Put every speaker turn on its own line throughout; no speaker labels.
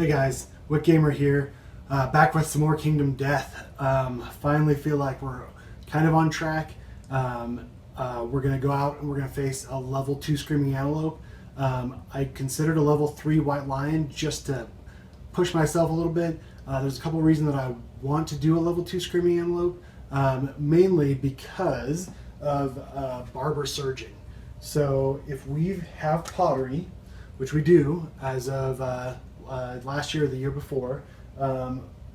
Hey guys, Wick Gamer here, back with some more Kingdom Death. Finally feel like we're kind of on track. We're going to go out and we're going to face a level 2 Screaming Antelope. I considered a level 3 White Lion just to push myself a little bit. There's a couple of reasons that I want to do a level 2 Screaming Antelope, mainly because of Barber Surging. So if we have pottery, which we do as of last year or the year before,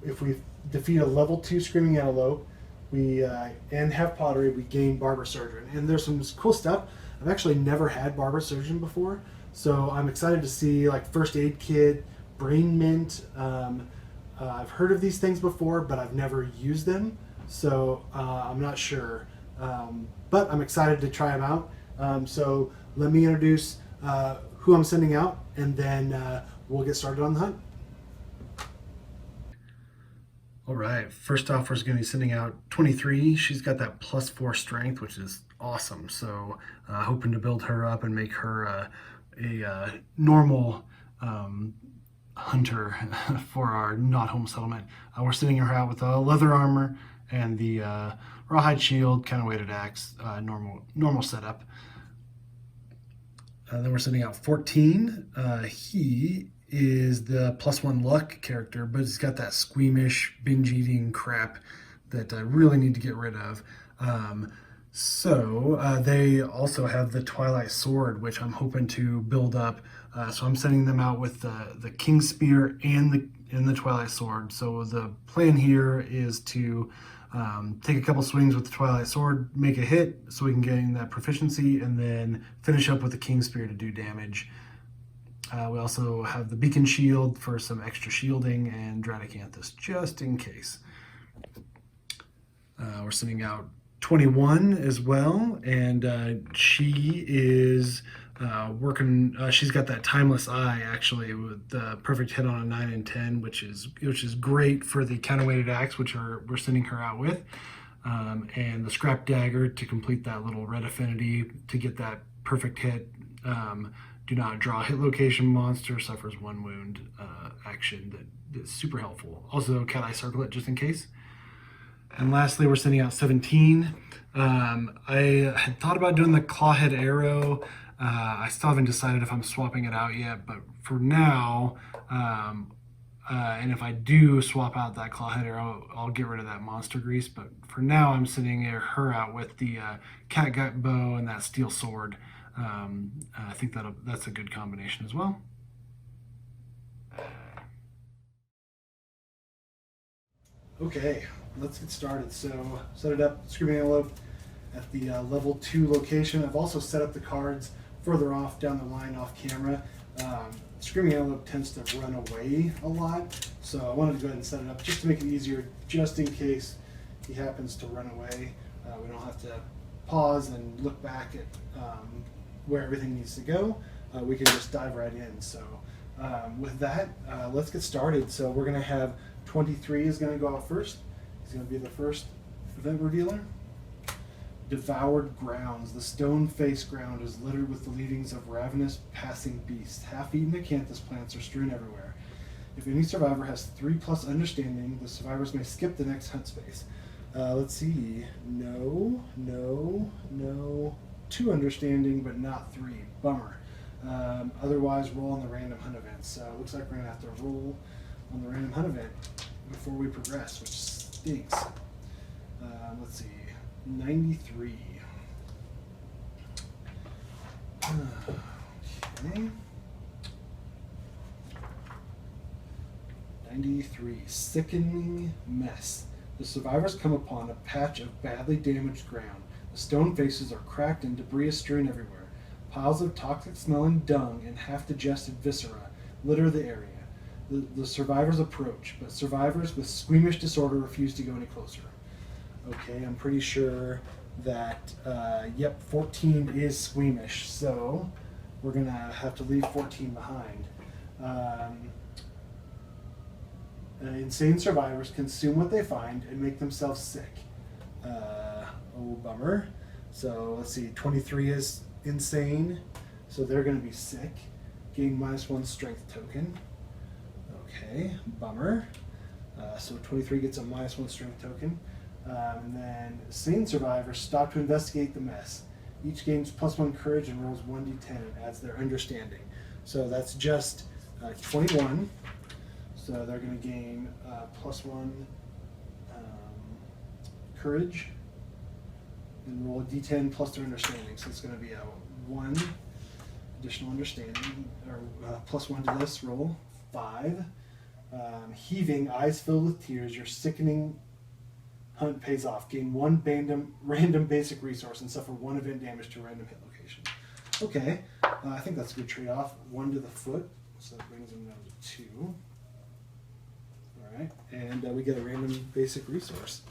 if we defeat a level 2 Screaming Antelope, and have pottery, we gain Barber Surgeon. And there's some cool stuff. I've actually never had Barber Surgeon before, so I'm excited to see like First Aid Kit, Brain Mint. I've heard of these things before, but I've never used them, so I'm not sure. But I'm excited to try them out. So let me introduce who I'm sending out, and then we'll get started on the hunt. All right, first off, we're going to be sending out 23. She's got that +4 strength, which is awesome. So hoping to build her up and make her a normal hunter for our not home settlement. We're sending her out with leather armor and the rawhide shield, kind of weighted axe, normal setup. Then we're sending out 14. He is the +1 luck character, but he's got that squeamish, binge-eating crap that I really need to get rid of. They also have the Twilight Sword, which I'm hoping to build up. So I'm sending them out with the King Spear and the Twilight Sword. So the plan here is to take a couple swings with the Twilight Sword, make a hit so we can gain that proficiency, and then finish up with the King Spear to do damage. We also have the Beacon Shield for some extra shielding, and Dradacanthus just in case. We're sending out 21 as well, and she is working. She's got that Timeless Eye actually with the perfect hit on a 9 and 10, which is great for the counterweighted axe, which we're sending her out with, and the Scrap Dagger to complete that little red affinity to get that perfect hit. Do not draw a hit location monster, suffers 1 wound action that is super helpful. Also, Cat Eye Circlet just in case. And lastly, we're sending out 17. I had thought about doing the Clawhead Arrow. I still haven't decided if I'm swapping it out yet, but for now, and if I do swap out that Clawhead Arrow, I'll get rid of that monster grease. But for now, I'm sending her out with the Catgut Bow and that Steel Sword. I think that's a good combination as well. Okay, let's get started. So set it up, Screaming Antelope at the level 2 location. I've also set up the cards further off down the line off camera. Screaming Antelope tends to run away a lot, so I wanted to go ahead and set it up just to make it easier, just in case he happens to run away. We don't have to pause and look back at where everything needs to go. We can just dive right in. So with that, let's get started. So we're going to have 23 is going to go out first. He's going to be the first event revealer. Devoured Grounds. The stone face ground is littered with the leavings of ravenous passing beasts. Half-eaten acanthus plants are strewn everywhere. If any survivor has 3+ understanding, the survivors may skip the next hunt space. Let's see. No. 2 understanding, but not 3. Bummer. Otherwise, roll on the random hunt events. So it looks like we're going to have to roll on the random hunt event before we progress, which stinks. Let's see. 93. Okay. 93. Sickening mess. The survivors come upon a patch of badly damaged ground. The stone faces are cracked and debris is strewn everywhere. Piles of toxic-smelling dung and half-digested viscera litter the area. The survivors approach, but survivors with squeamish disorder refuse to go any closer. Okay, I'm pretty sure that, 14 is squeamish, so we're going to have to leave 14 behind. Insane survivors consume what they find and make themselves sick. Bummer. So let's see, 23 is insane, so they're going to be sick. Gain -1 strength token. Okay, bummer. So 23 gets a -1 strength token. And then sane survivors stop to investigate the mess. Each gains +1 courage and rolls 1d10 and adds their understanding. So that's just 21. So they're going to gain +1 courage and roll a d10 plus their understanding. So it's going to be a 1 additional understanding, or +1 to this roll, 5. Heaving, eyes filled with tears, your sickening hunt pays off. Gain 1 random basic resource and suffer 1 event damage to a random hit location. Okay, I think that's a good trade-off. 1 to the foot, so that brings them down to 2. All right, and we get a random basic resource.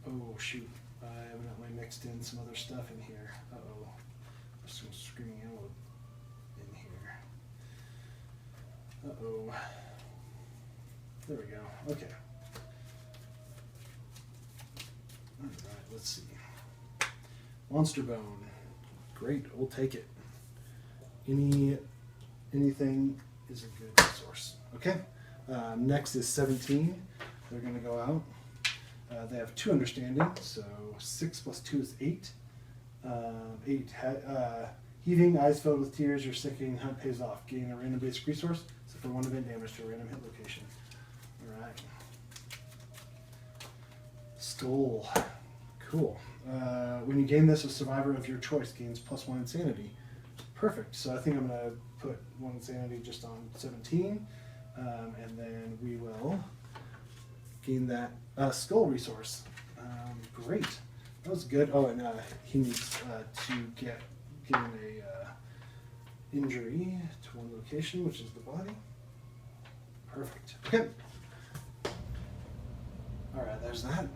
Oh shoot, I evidently mixed in some other stuff in here. Uh-oh, there's some screaming antelope in here. Uh-oh. There we go. Okay. All right, let's see. Monster bone. Great, we'll take it. Anything is a good resource. Okay. Next is 17. They're going to go out. They have 2 understanding, so 6 plus 2 is 8. 8. Heaving, eyes filled with tears, your sickening hunt pays off. Gain a random basic resource, except for 1 event damage to a random hit location. Alright. Skull. Cool. When you gain this, a survivor of your choice gains +1 insanity. Perfect. So I think I'm going to put 1 insanity just on 17. And then we will gain that skull resource. Great. That was good. Oh, and he needs to gain a injury to 1 location, which is the body. Perfect. Okay. Alright, there's that.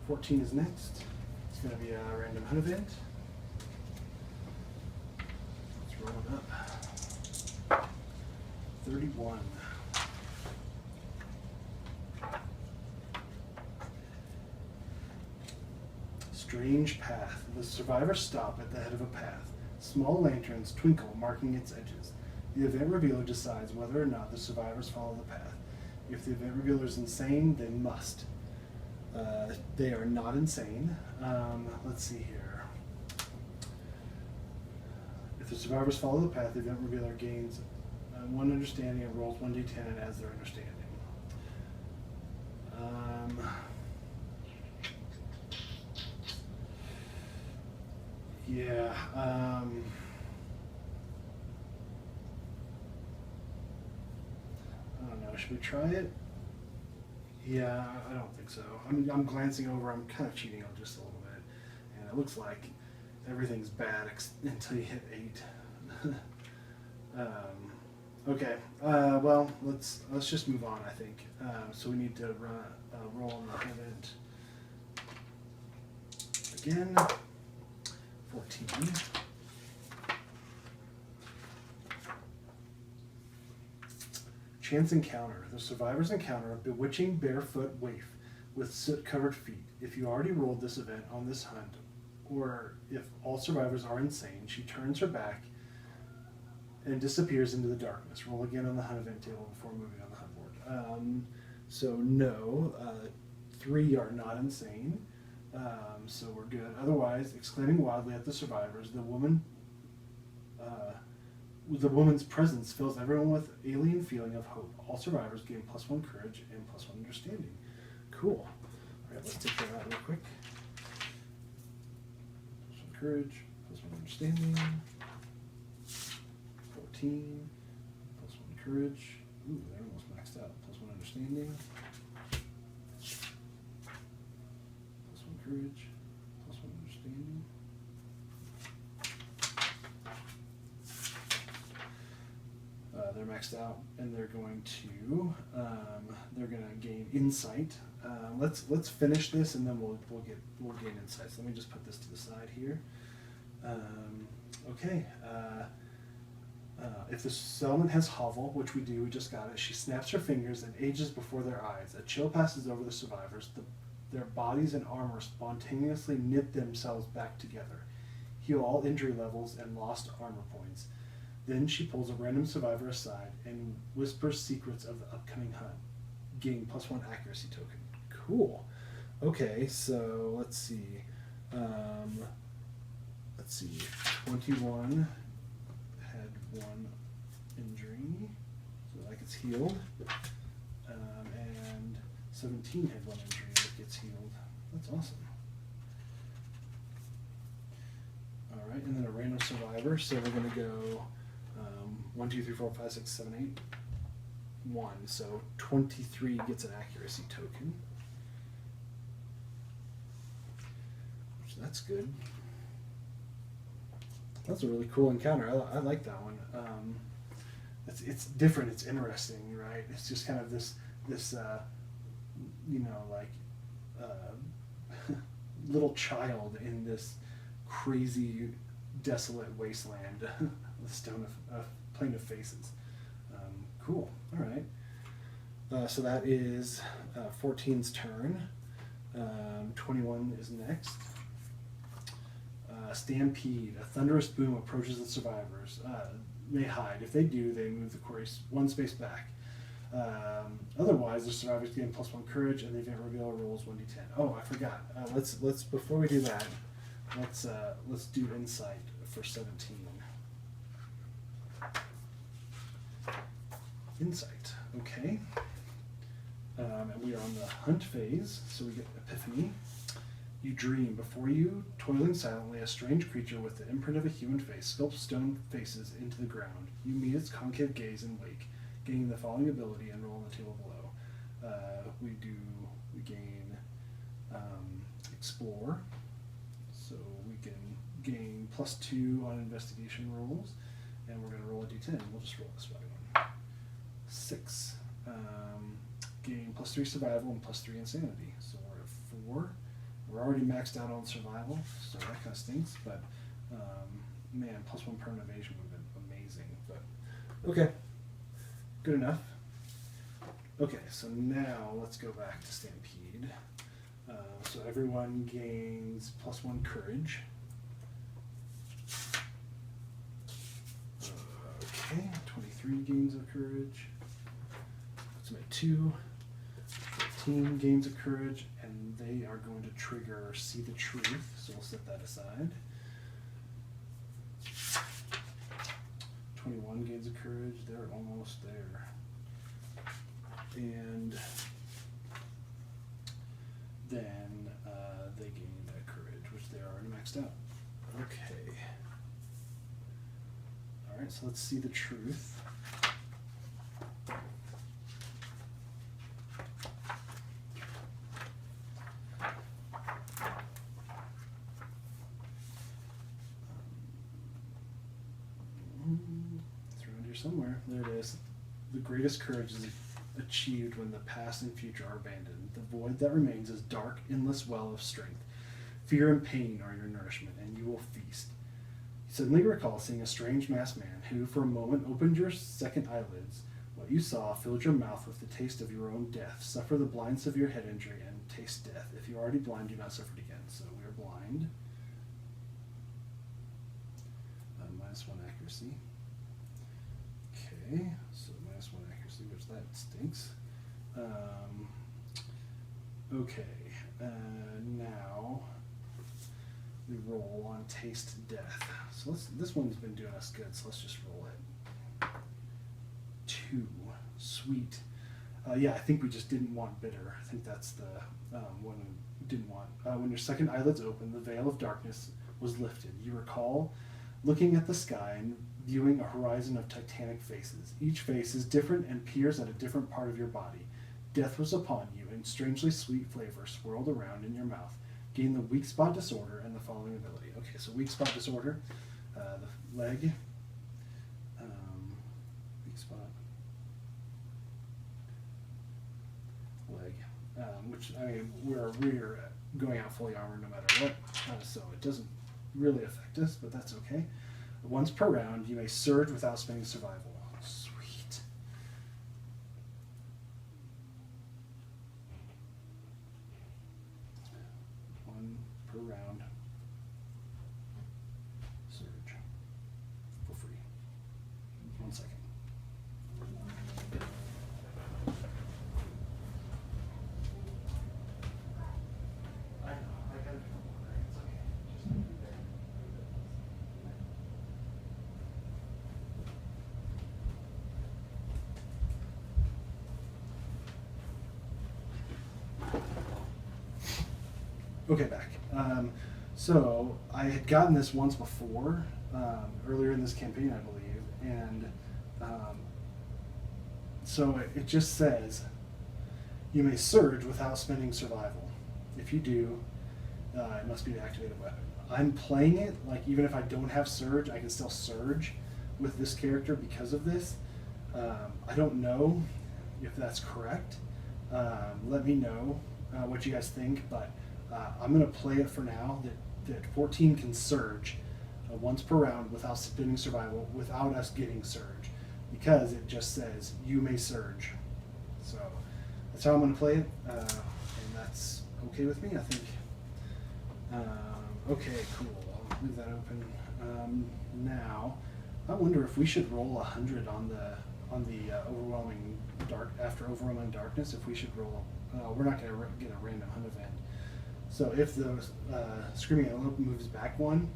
14 is next. It's going to be a random hunt event. Let's roll it up. 31. Strange path. The survivors stop at the head of a path. Small lanterns twinkle, marking its edges. The event revealer decides whether or not the survivors follow the path. If the event revealer is insane, they must. They are not insane. Let's see here. If the survivors follow the path, the event revealer gains 1 understanding and rolls 1d10 and adds their understanding. Yeah. I don't know. Should we try it? Yeah, I don't think so. I'm glancing over. I'm kind of cheating on just a little bit, and it looks like everything's bad until you hit 8. Okay. Well, let's just move on. I think. So we need to roll on the event again. 14. Chance encounter. The survivors encounter a bewitching barefoot waif with soot-covered feet. If you already rolled this event on this hunt, or if all survivors are insane, she turns her back and disappears into the darkness. Roll again on the hunt event table before moving on the hunt board. So no, 3 are not insane. So we're good. Otherwise, exclaiming wildly at the survivors, the woman's presence fills everyone with alien feeling of hope. All survivors gain +1 courage and +1 understanding. Cool. All right, let's take that out real quick. +1 courage, +1 understanding. 14, +1 courage. Ooh, they're almost maxed out. +1 understanding. +1 courage, +1 understanding. They're maxed out, and they're going to gain insight. Let's finish this, and then we'll gain insight. So let me just put this to the side here. Okay. If the settlement has hovel, which we do, we just got it, she snaps her fingers and ages before their eyes. A chill passes over the survivors. Their bodies and armor spontaneously knit themselves back together. heal all injury levels and lost armor points. Then she pulls a random survivor aside and whispers secrets of the upcoming hunt, gaining +1 accuracy token. Cool. Okay, so let's see. 21 had 1 injury, so that gets healed. And 17 had 1 injury that gets healed. That's awesome. All right, and then a random survivor. So we're going to go 1, 2, 3, 4, 5, 6, 7, 8. 1. So 23 gets an accuracy token. So that's good. That's a really cool encounter. I like that one. It's different. It's interesting, right? It's just kind of this little child in this crazy, desolate wasteland, the plain of faces. Cool. All right. So that is 14's turn. 21 is next. Stampede. A thunderous boom approaches the survivors. They hide. If they do, they move the course 1 space back. Otherwise, the survivors gain +1 courage, and the event reveal rolls 1d10. Oh, I forgot. Let's before we do that, let's do insight for 17. Insight. Okay. And we are on the hunt phase, so we get Epiphany. You dream. Before you, toiling silently, a strange creature with the imprint of a human face sculpts stone faces into the ground. You meet its concave gaze and wake, gaining the following ability and roll on the table below. We gain Explore, so we can gain +2 on investigation rolls, and we're going to roll a d10. We'll just roll this one. 6. Gain +3 survival and +3 insanity. So we're at 4. We're already maxed out on survival, so that kind of stinks, but man, +1 permanent evasion would have been amazing. But okay, good enough. Okay, so now let's go back to Stampede. So everyone gains +1 courage. Okay, 23 gains of courage. Puts them at 2. 15 gains of courage, and they are going to trigger See the Truth, so we'll set that aside. 21 gains of courage, they're almost there. And then they gain that courage, which they are already maxed out. Okay. Alright, so let's See the Truth. It's around here somewhere. There it is. The greatest courage is achieved when the past and future are abandoned. The void that remains is dark, endless well of strength. Fear and pain are your nourishment, and you will feast. You suddenly recall seeing a strange masked man who, for a moment, opened your second eyelids. What you saw filled your mouth with the taste of your own death. Suffer the blindness of your head injury and taste death. If you are already blind, do not suffer it again. So we are blind. -1 accuracy. Okay, so -1 accuracy, which that stinks. Okay, now we roll on Taste Death. So this one's been doing us good, so let's just roll it. 2. Sweet. Yeah, I think we just didn't want bitter. I think that's the one we didn't want. When your second eyelids open, the veil of darkness was lifted. You recall looking at the sky and viewing a horizon of titanic faces. Each face is different and peers at a different part of your body. Death was upon you, and strangely sweet flavor swirled around in your mouth. Gain the weak spot disorder and the following ability. Okay, so weak spot disorder, the leg, weak spot, leg, which, I mean, we're going out fully armored no matter what, so it doesn't really affect us, but that's okay. Once per round, you may surge without spending survival. Sweet. One per round. Okay, back. So I had gotten this once before, earlier in this campaign, I believe, and so it just says you may surge without spending survival. If you do, it must be an activated weapon. I'm playing it like even if I don't have surge, I can still surge with this character because of this. I don't know if that's correct. Let me know what you guys think, but I'm going to play it for now that 14 can surge once per round without spending survival, without us getting surge, because it just says you may surge. So that's how I'm going to play it, and that's okay with me, I think. Okay, cool. I'll leave that open. Now, I wonder if we should roll 100 on the overwhelming overwhelming darkness. If we should roll, we're not going to get a random hunt event. So if the Screaming Antelope moves back one,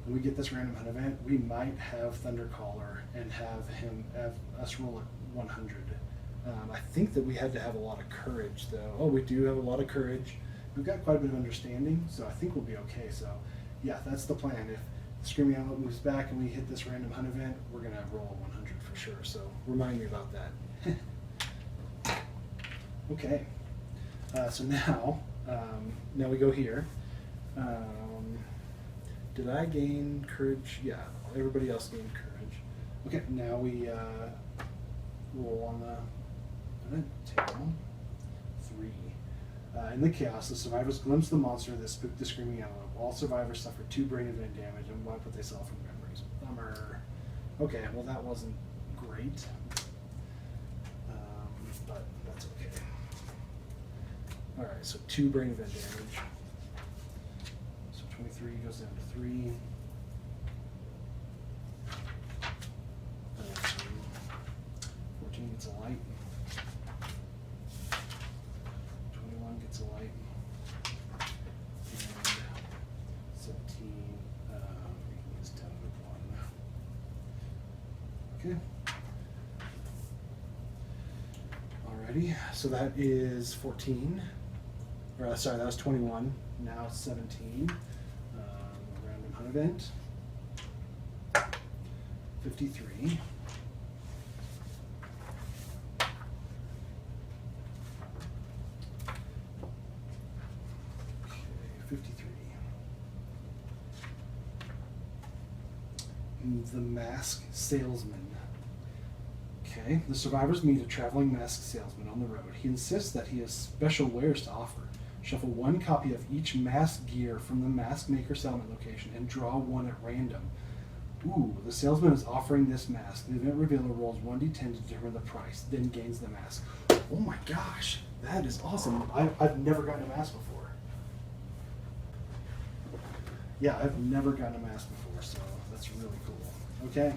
and we get this random hunt event, we might have Thundercaller and have us roll at 100. I think that we had to have a lot of courage, though. Oh, we do have a lot of courage. We've got quite a bit of understanding, so I think we'll be okay. So, yeah, that's the plan. If the Screaming Antelope moves back and we hit this random hunt event, we're going to roll a 100 for sure. So, remind me about that. Okay. So now we go here. Did I gain courage? Yeah, everybody else gained courage. Okay, now we roll on the table. 3. In the chaos, the survivors glimpse the monster that spooked the Screaming Antelope. All survivors suffer 2 brain event damage and wipe what they saw from memories. Bummer. Okay, well that wasn't great, but that's okay. All right, so 2 brain event damage. So 23 goes down to 3. 14 gets a light. 21 gets a light. And 17 is down to 1. Okay. Alrighty, so that is 14. Or, sorry, that was 21. Now it's 17. Random hunt event. 53. Okay, 53. The Mask Salesman. Okay, the survivors meet a traveling masked salesman on the road. He insists that he has special wares to offer. Shuffle 1 copy of each mask gear from the mask maker settlement location and draw 1 at random. Ooh, the salesman is offering this mask. The event revealer rolls 1d10 to determine the price, then gains the mask. Oh my gosh, that is awesome. I've never gotten a mask before. Yeah, I've never gotten a mask before, so that's really cool. Okay,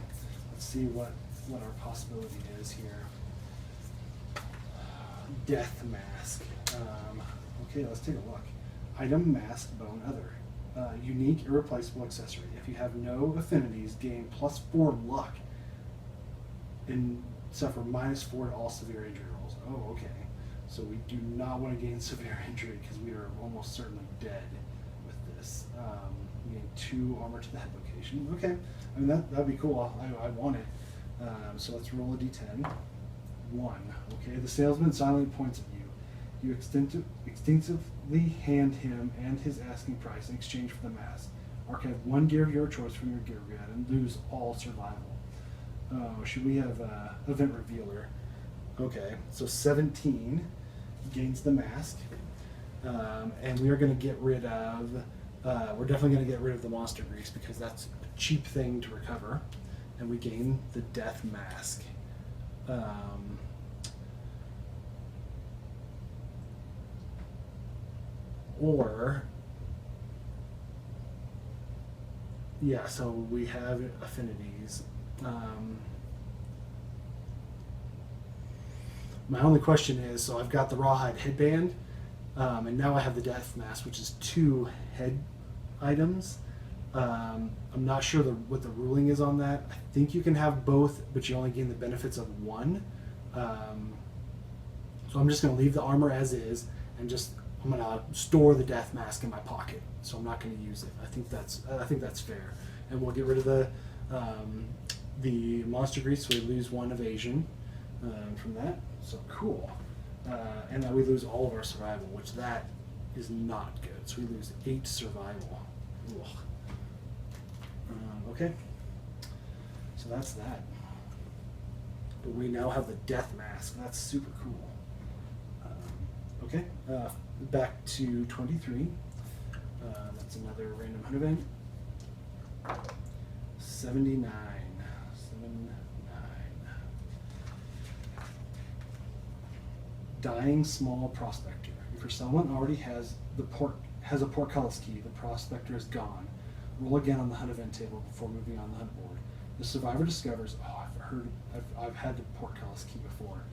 let's see what our possibility is here. Death mask. Okay, let's take a look. Item, mask, bone, other. Unique, irreplaceable accessory. If you have no affinities, gain +4 luck and suffer -4 to all severe injury rolls. Oh, okay. So we do not want to gain severe injury because we are almost certainly dead with this. We gain 2 armor to the head location. Okay, I mean that'd be cool. I want it. So let's roll a d10. 1. Okay, the salesman silently points at you. You instinctively hand him and his asking price in exchange for the mask. Archive 1 gear of your choice from your gear grid and lose all survival. Oh, should we have event revealer? Okay, so 17 gains the mask, and we are going to get rid of. We're definitely going to get rid of the monster grease because that's a cheap thing to recover, and we gain the death mask. Or, yeah, so we have affinities. My only question is, so I've got the rawhide headband, and now I have the death mask, which is 2 head items. I'm not sure what the ruling is on that. I think you can have both, but you only gain the benefits of 1. So I'm just going to leave the armor as is and just I'm gonna store the death mask in my pocket, so I'm not gonna use it. I think that's fair. And we'll get rid of the monster grease, so we lose 1 evasion from that. So cool. And then we lose all of our survival, which that is not good. So we lose 8 survival. Ugh. Okay. So that's that. But we now have the death mask. That's super cool. Okay. Back to 23. That's another random hunt event. 79. 79. Dying small prospector. If your settlement already has a portcullis key, the prospector is gone. Roll again on the hunt event table before moving on the hunt board. The survivor discovers. Oh, I've had the portcullis key before.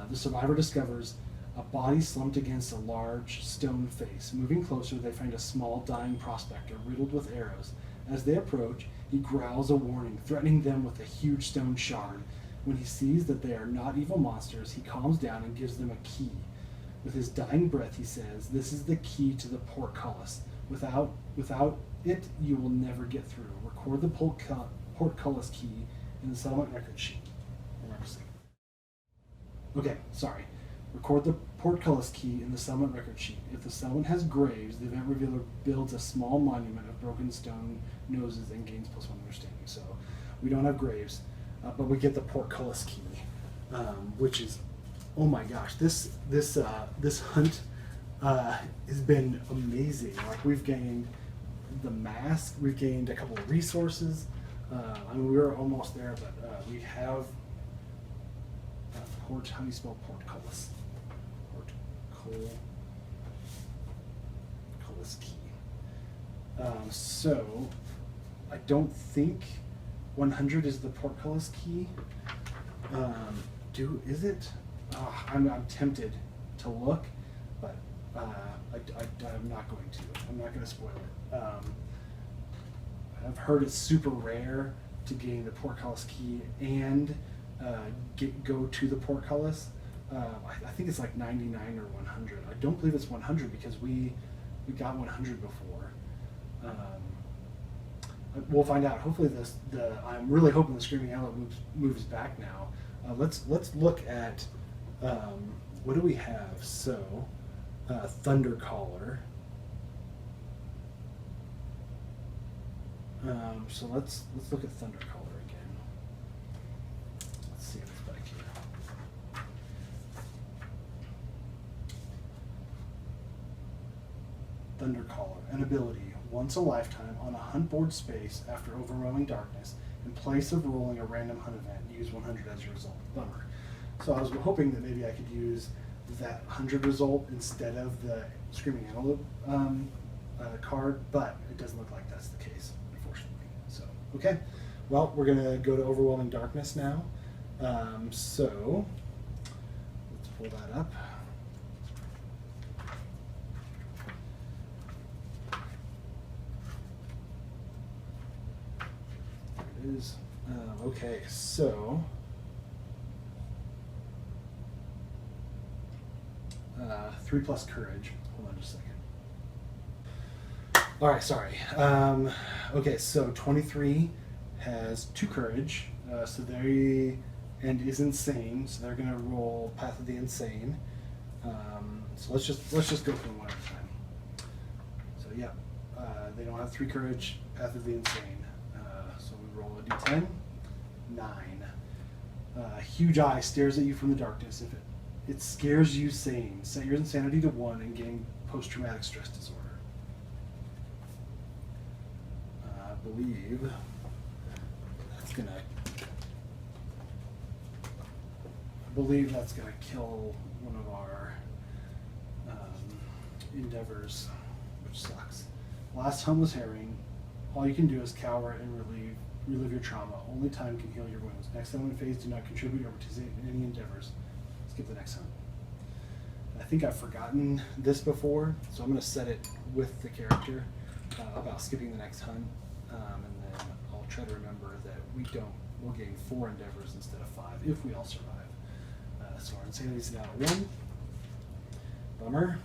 The survivor discovers a body slumped against a large stone face. Moving closer, they find a small dying prospector riddled with arrows. As they approach, he growls a warning, threatening them with a huge stone shard. When he sees that they are not evil monsters, he calms down and gives them a key. With his dying breath, he says, "This is the key to the portcullis. Without it, you will never get through. Record the portcullis key in the settlement record sheet." Okay, sorry. Record the portcullis key in the settlement record sheet. If the settlement has graves, the event revealer builds a small monument of broken stone noses and gains +1 understanding. So we don't have graves, but we get the portcullis key, which is, oh my gosh, this hunt has been amazing. Like, we've gained the mask, we've gained a couple of resources. I mean, we were almost there, but we have how do you spell portcullis? Portcullis key. So I don't think 100 is the portcullis key. Is it? I'm tempted to look, but I'm not going to. I'm not going to spoil it. I've heard it's super rare to gain the portcullis key and go to the portcullis. I think it's like 99 or 100. I don't believe it's 100 because we got 100 before. We'll find out. Hopefully I'm really hoping the Screaming Antelope moves back now. Let's look at what do we have? So Thundercaller. So let's look at Thundercaller again. Let's see if it's back here. Thundercaller, an ability, once a lifetime on a hunt board space after overwhelming darkness. In place of rolling a random hunt event, use 100 as a result. Bummer. So I was hoping that maybe I could use that 100 result instead of the Screaming Antelope card, but it doesn't look like that's the case, unfortunately. So, okay. Well, we're going to go to Overwhelming Darkness now. So, let's pull that up. There it is. Okay, so... 3+ courage. Hold on just a second. All right, sorry. Okay, so 23 has 2 courage, and is insane. So they're gonna roll Path of the Insane. So let's just go through them one at a time. So yeah, they don't have 3 courage. Path of the Insane. So we roll a d10. 9. Huge eye stares at you from the darkness. If it scares you sane. Set your insanity to 1 and gain post-traumatic stress disorder. I believe that's gonna kill one of our endeavors, which sucks. Last hunt was herring. All you can do is cower and relive your trauma. Only time can heal your wounds. Next settlement phase, do not contribute or participate in any endeavors. Skip the next hunt. I think I've forgotten this before, so I'm going to set it with the character about skipping the next hunt, and then I'll try to remember that we'll gain 4 endeavors instead of 5 if we all survive. So our insanity is now at 1, Bummer.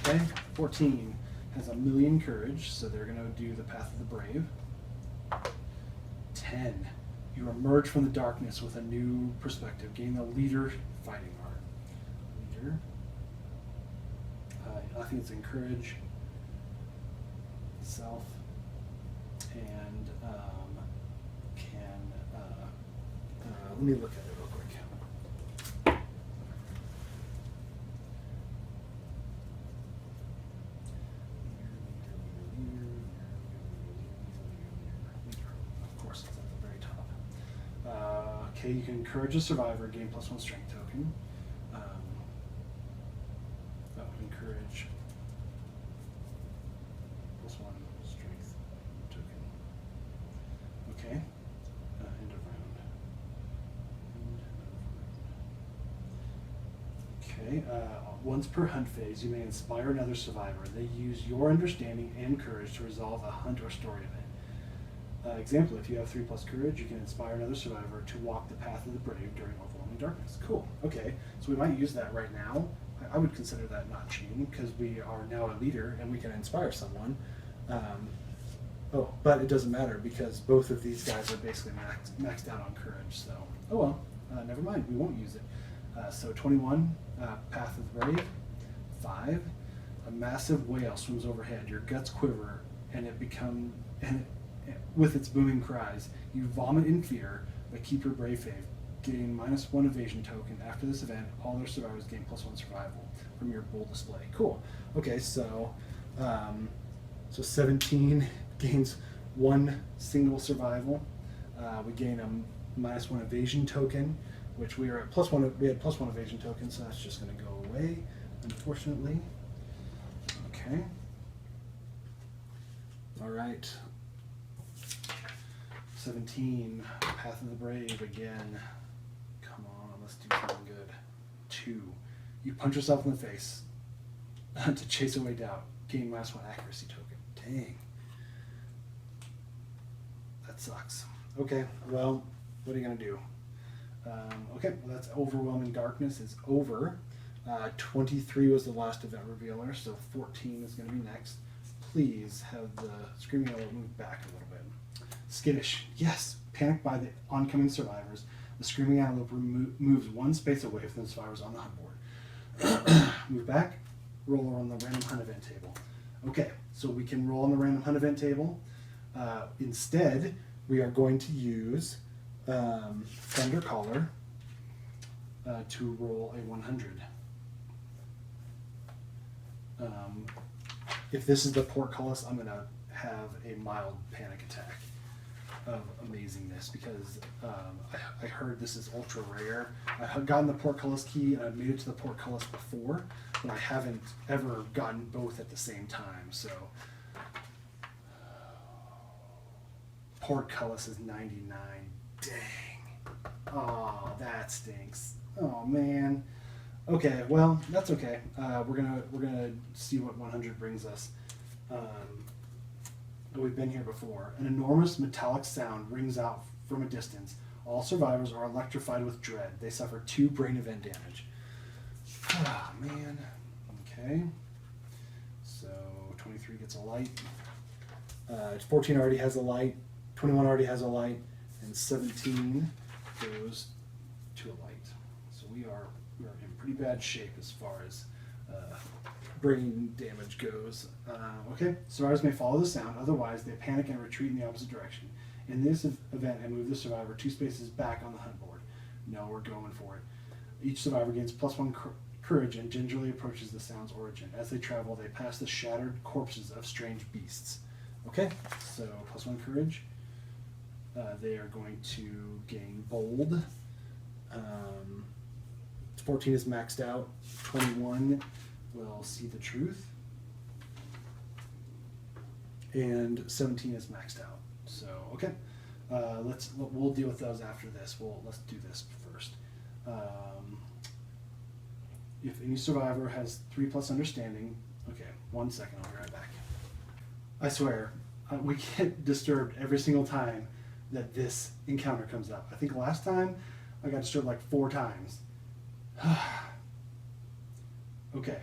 Okay, 14 has a million courage, so they're going to do the Path of the Brave. 10, you emerge from the darkness with a new perspective. Gain the leader fighting art. Leader. I think it's encourage self and let me look at it real quick. Of course, it's at the very top. Okay, you can encourage a survivor, gain +1 strength token. Encourage +1 strength token. Okay, end of round. Okay, once per hunt phase, you may inspire another survivor. They use your understanding and courage to resolve a hunt or story event. Example, if you have 3+ courage, you can inspire another survivor to walk the path of the brave during overwhelming darkness. Cool. Okay, so we might use that right now. I would consider that not cheating because we are now a leader and we can inspire someone. But it doesn't matter because both of these guys are basically maxed out on courage. So, oh well, never mind. We won't use it. So 21, Path of the Brave. 5, a massive whale swims overhead. Your guts quiver and with its booming cries, you vomit in fear, but keep your brave faith. Gain -1 evasion token. After this event, all their survivors gain +1 survival from your bold display. Cool. Okay, so 17 gains 1 single survival. We gain a -1 evasion token, which we are at +1. We had +1 evasion token, so that's just going to go away, unfortunately. Okay. All right. 17, Path of the Brave again. Come on, let's do something good. 2, you punch yourself in the face to chase away doubt. Gain -1 accuracy token. Dang. That sucks. Okay, well, what are you going to do? Okay, well, that's Overwhelming Darkness is over. 23 was the last event revealer, so 14 is going to be next. Please have the Screaming Antelope move back a little bit. Skittish, yes. Panicked by the oncoming survivors, the Screaming Antelope moves 1 space away from the survivors on the hunt board. Move back, roll on the random hunt event table. Okay, so we can roll on the random hunt event table. Instead, we are going to use Thundercaller to roll a 100. If this is the portcullis, I'm going to have a mild panic attack of amazingness because I heard this is ultra rare. I've gotten the portcullis key and I've made it to the portcullis before, but I haven't ever gotten both at the same time. So portcullis is 99. Dang. Oh, that stinks. Oh man. Okay, well that's okay. We're gonna see what 100 brings us. We've been here before. An enormous metallic sound rings out from a distance. All survivors are electrified with dread. They suffer 2 brain event damage. Ah, man. Okay. So 23 gets a light. 14 already has a light. 21 already has a light. And 17 goes to a light. So we are in pretty bad shape as far as brain damage goes. Okay, survivors may follow the sound, otherwise they panic and retreat in the opposite direction. In this event, I move the survivor 2 spaces back on the hunt board. No, we're going for it. Each survivor gains +1 courage and gingerly approaches the sound's origin. As they travel, they pass the shattered corpses of strange beasts. Okay, so +1 courage. They are going to gain bold. 14 is maxed out. 21 will see the truth. And 17 is maxed out. So okay, we'll deal with those after this. Let's do this first. If any survivor has 3+ understanding, okay, 1 second, I'll be right back. I swear, we get disturbed every single time that this encounter comes up. I think last time I got disturbed like 4 times. Okay,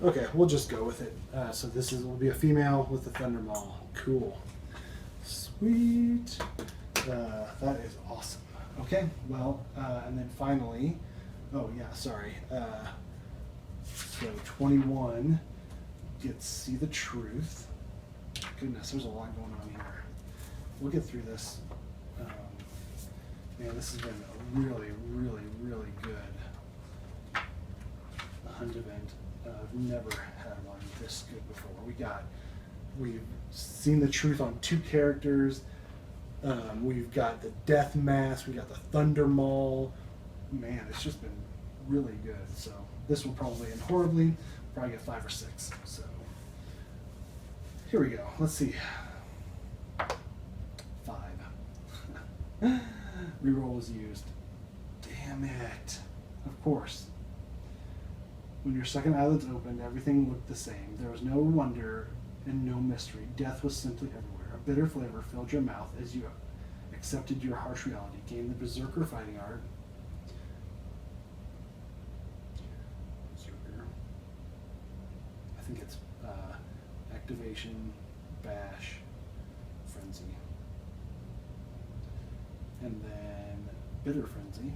Okay, we'll just go with it. So this will be a female with the Thunder Maul. Cool. Sweet. That is awesome. Okay, well, and then finally, oh yeah, sorry. So 21 gets See the Truth. Goodness, there's a lot going on here. We'll get through this. Man, this has been a really, really, really good hunt event. I've never had one this good before. We've seen the truth on 2 characters. We've got the Death Mask. We got the Thunder Maul. Man, it's just been really good. So this will probably end horribly. Probably get 5 or 6. So here we go. Let's see. 5. Reroll was used. Damn it. Of course. When your second eyelids opened, everything looked the same. There was no wonder and no mystery. Death was simply everywhere. A bitter flavor filled your mouth as you accepted your harsh reality. Gained the Berserker fighting art. Berserker. I think it's Activation, Bash, Frenzy. And then Bitter Frenzy.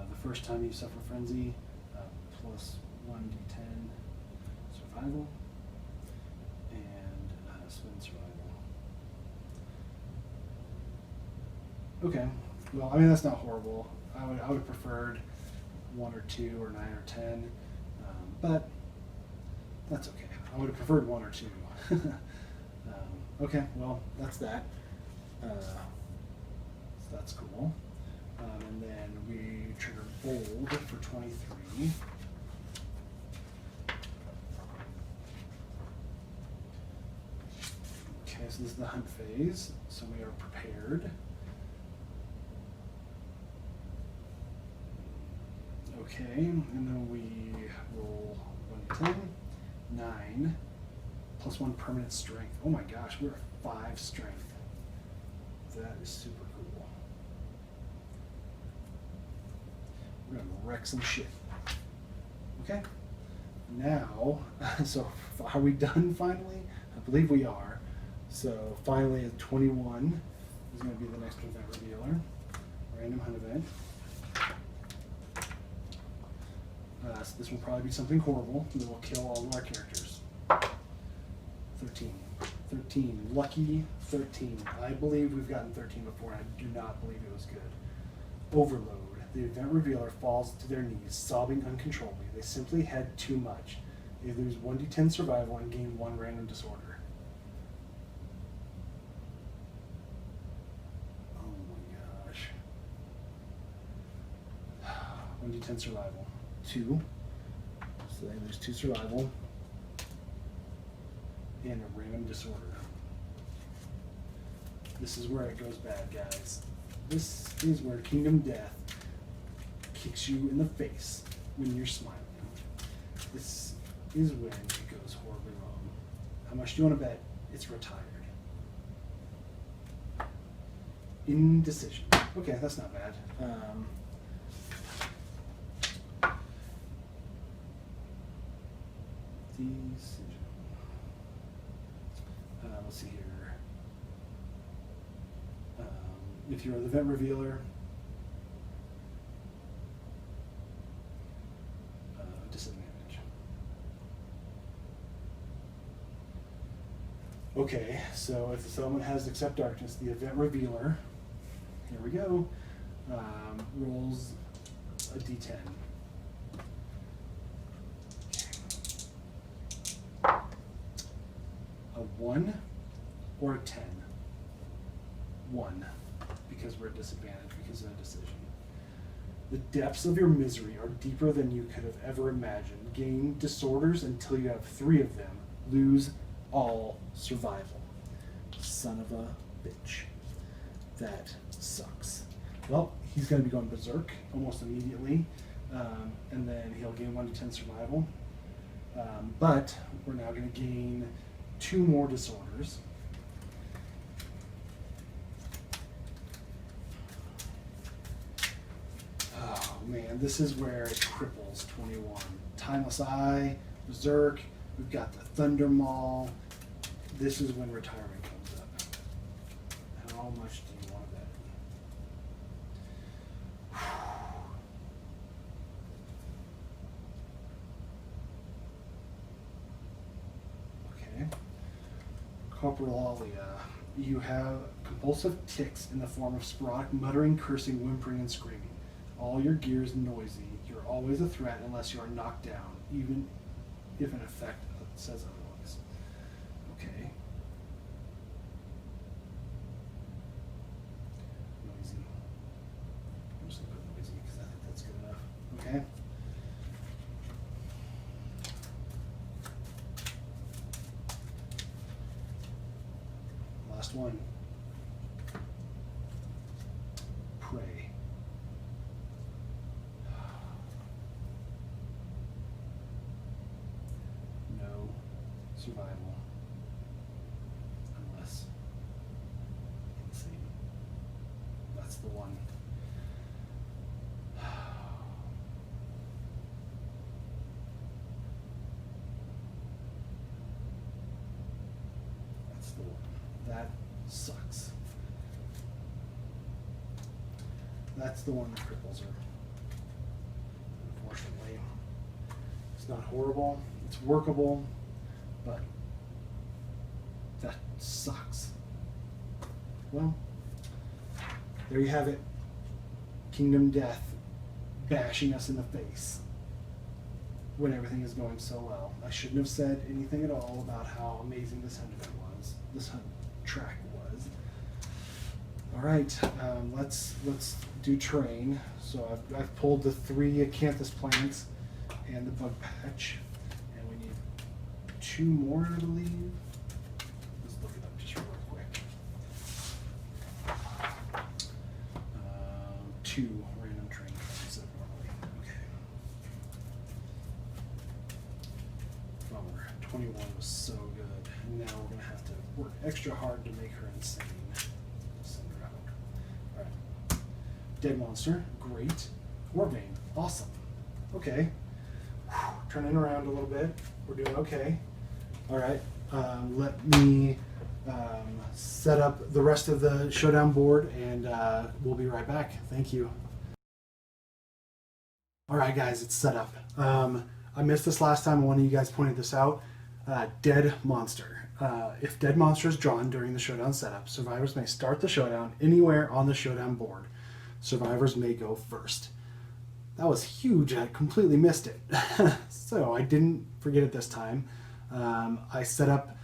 The first time you suffer Frenzy, plus 1d10 survival, and spin survival. Okay, well, I mean, that's not horrible. I would have preferred 1 or 2 or 9 or 10, but that's okay. I would have preferred 1 or 2. Okay, well, that's that. So that's cool. And then we trigger Bold for 23. Okay, so this is the hunt phase, so we are prepared. Okay, and then we roll 1d10, 9, plus 1 permanent strength. Oh my gosh, we're at 5 strength. That is super cool. We're gonna wreck some shit. Okay, now, so are we done finally? I believe we are. So finally, 21 is going to be the next event revealer. Random hunt event. So this will probably be something horrible that will kill all of our characters. 13. 13. Lucky 13. I believe we've gotten 13 before, and I do not believe it was good. Overload. The event revealer falls to their knees, sobbing uncontrollably. They simply had too much. They lose 1d10 survival and gain 1 random disorder. Oh my gosh. 1d10 survival. 2. So they lose 2 survival. And a random disorder. This is where it goes bad, guys. This is where Kingdom Death kicks you in the face when you're smiling. This is when it goes horribly wrong. How much do you want to bet it's retired? Indecision. Okay, that's not bad. Decision. Let's see here. If you're the event revealer, disadvantage. Okay, so if the settlement has Accept Darkness, the event revealer, here we go, rolls a d10. A 1 or a 10? 1, because we're at disadvantage because of a decision. The depths of your misery are deeper than you could have ever imagined. Gain disorders until you have 3 of them. Lose all survival. Son of a bitch. That sucks. Well, he's going to be going berserk almost immediately, and then he'll gain 1d10 survival. But we're now going to gain 2 more disorders. man, this is where it cripples 21. Timeless Eye, Berserk, we've got the Thunder Maul. This is when retirement comes up. How much do you want to bet? Okay. Corporal Alia. You have compulsive tics in the form of sporadic muttering, cursing, whimpering, and screaming. All your gear is noisy. You're always a threat unless you are knocked down, even if an effect says otherwise. Okay. Noisy. I'm just going to put noisy because I think that's good enough. Okay. Last one. Pray. No survival unless insane. That's the one. That's the one. That sucks. That's the one that cripples her. Unfortunately. It's not horrible. It's workable. But that sucks. Well, there you have it. Kingdom Death bashing us in the face when everything is going so well. I shouldn't have said anything at all about how amazing this hunt event was. This hunt track was. All right, let's do terrain. So I've pulled the 3 acanthus plants and the bug patch, and we need 2 more, I believe. Let's look it up just real quick. 2 random terrain cards normally. Okay. Bummer. 21 was so good. Now we're gonna have to work extra hard to make her insane. Send her out. All right. Dead monster, great. Warvein, awesome. Okay. Turning around a little bit. We're doing okay. All right. Let me set up the rest of the showdown board, and we'll be right back. Thank you. All right, guys, it's set up. I missed this last time. One of you guys pointed this out. Dead monster. If dead monster is drawn during the showdown setup, survivors may start the showdown anywhere on the showdown board. Survivors may go first. That was huge. I completely missed it. So I didn't forget it this time. I set up.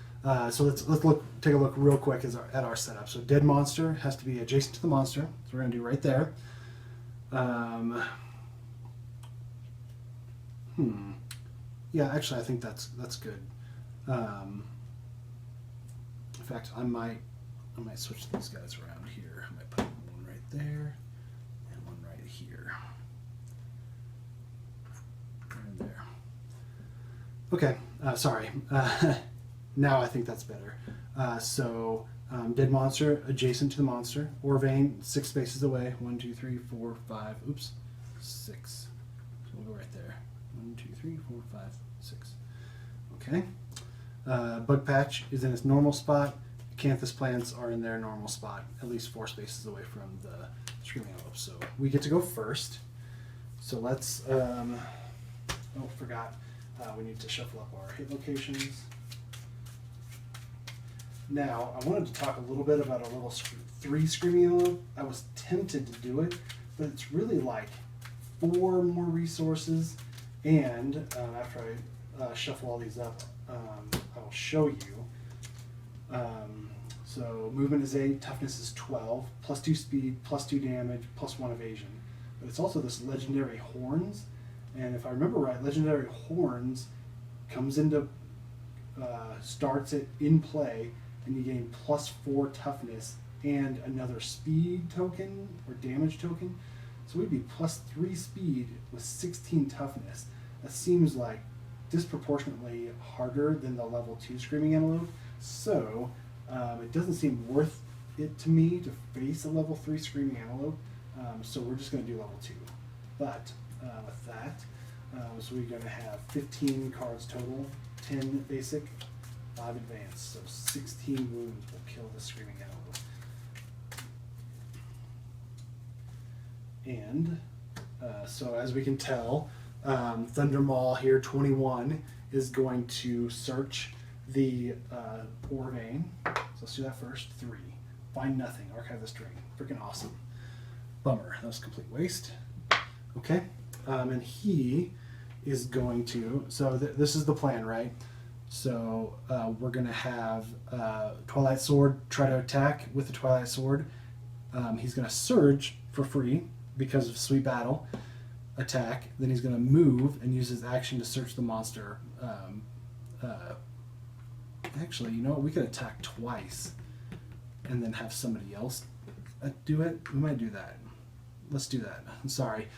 So let's take a look real quick at our setup. So dead monster has to be adjacent to the monster. So we're gonna do right there. Yeah, actually, I think that's good. In fact, I might switch these guys around here. I might put one right there and one right here. Right there. Okay, sorry. Now I think that's better. Dead monster adjacent to the monster. Warvein 6 spaces away. 1, 2, 3, 4, 5. Oops, 6. So we'll go right there. 1, 2, 3, 4, 5, 6. Okay. Bug patch is in its normal spot. Acanthus plants are in their normal spot, at least 4 spaces away from the Screaming Antelope. So we get to go first. So let's. Forgot. We need to shuffle up our hit locations. Now, I wanted to talk a little bit about a level 3 Screaming Antelope. I was tempted to do it, but it's really like 4 more resources. And after I shuffle all these up, I'll show you. So movement is 8, toughness is 12, plus 2 speed, plus 2 damage, plus 1 evasion. But it's also this legendary horns. And if I remember right, legendary horns comes into, starts it in play, and you gain plus 4 toughness and another speed token or damage token. So we'd be plus 3 speed with 16 toughness. That seems like disproportionately harder than the level 2 Screaming Antelope. So it doesn't seem worth it to me to face a level 3 Screaming Antelope. So we're just going to do level 2. But with that, so we're going to have 15 cards total, 10 basic, 5 advanced. So 16 wounds will kill the Screaming Antelope. And so as we can tell, Thunder Maul here, 21, is going to search the ore vein. So let's do that first. 3. Find nothing. Archive the string. Freaking awesome. Bummer. That was a complete waste. Okay. And he is going to, so this is the plan, right? So we're going to have Twilight Sword try to attack with the Twilight Sword. He's going to surge for free because of Sweet Battle attack. Then he's going to move and use his action to search the monster. Actually, you know what? We could attack twice and then have somebody else do it. We might do that. Let's do that. I'm sorry.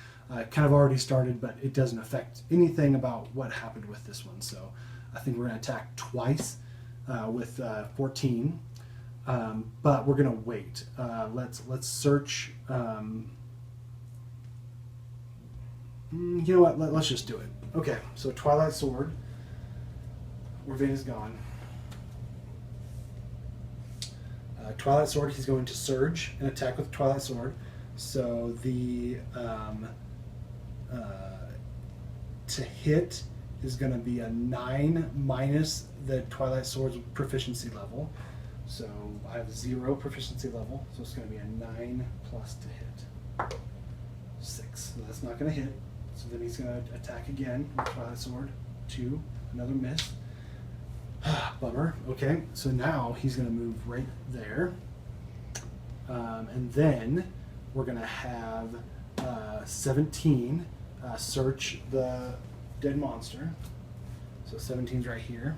Kind of already started, but it doesn't affect anything about what happened with this one. So I think we're going to attack twice with 14, but we're going to wait. Let's search. You know what? Let's just do it. Okay, so Twilight Sword. Orvain is gone. Twilight Sword, he's going to surge and attack with Twilight Sword. So the to hit is going to be a 9 minus the Twilight Sword's proficiency level. So I have 0 proficiency level, so it's going to be a 9 plus to hit. 6. So that's not going to hit. So then he's going to attack again with Twilight Sword. 2. Another miss. Bummer. Okay, so now he's going to move right there. And then we're going to have 17 search the dead monster. So 17's right here.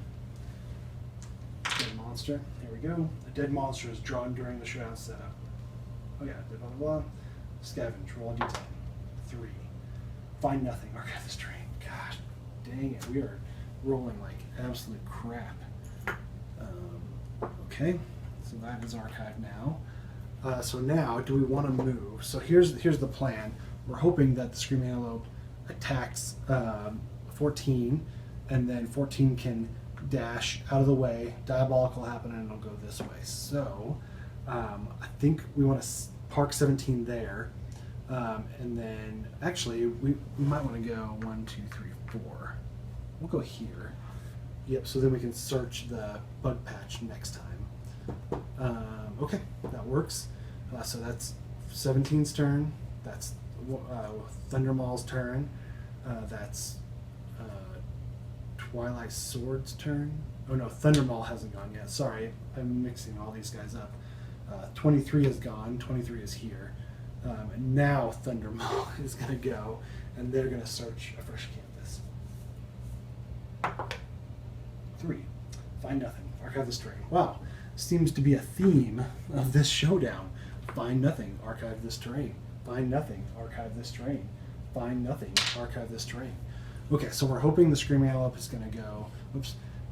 Dead monster. Here we go. The dead monster is drawn during the showdown setup. Oh yeah, blah blah blah. Scavenge. Roll a d10. 3. Find nothing. Archive the string. Gosh, dang it. We are rolling like absolute crap. Okay, so that is archived now. So now, do we want to move? So here's the plan. We're hoping that the Screaming Antelope attacks 14, and then 14 can dash out of the way. Diabolical will happen, and it'll go this way. So I think we want to park 17 there, and then actually we might want to go 1, 2, 3, 4. We'll go here. Yep. So then we can search the bug patch next time. Okay, that works. So that's 17's turn. That's Thunder Maul's turn. That's Twilight Sword's turn. Oh no, Thunder Maul hasn't gone yet. Sorry, I'm mixing all these guys up. 23 is gone. 23 is here. And now Thunder Maul is going to go, and they're going to search a fresh canvas. 3. Find nothing. Archive the string. Wow. Seems to be a theme of this showdown. Find nothing. Archive this terrain. Find nothing. Archive this terrain. Find nothing. Archive this terrain. Okay, so we're hoping the Screaming Antelope is going to go,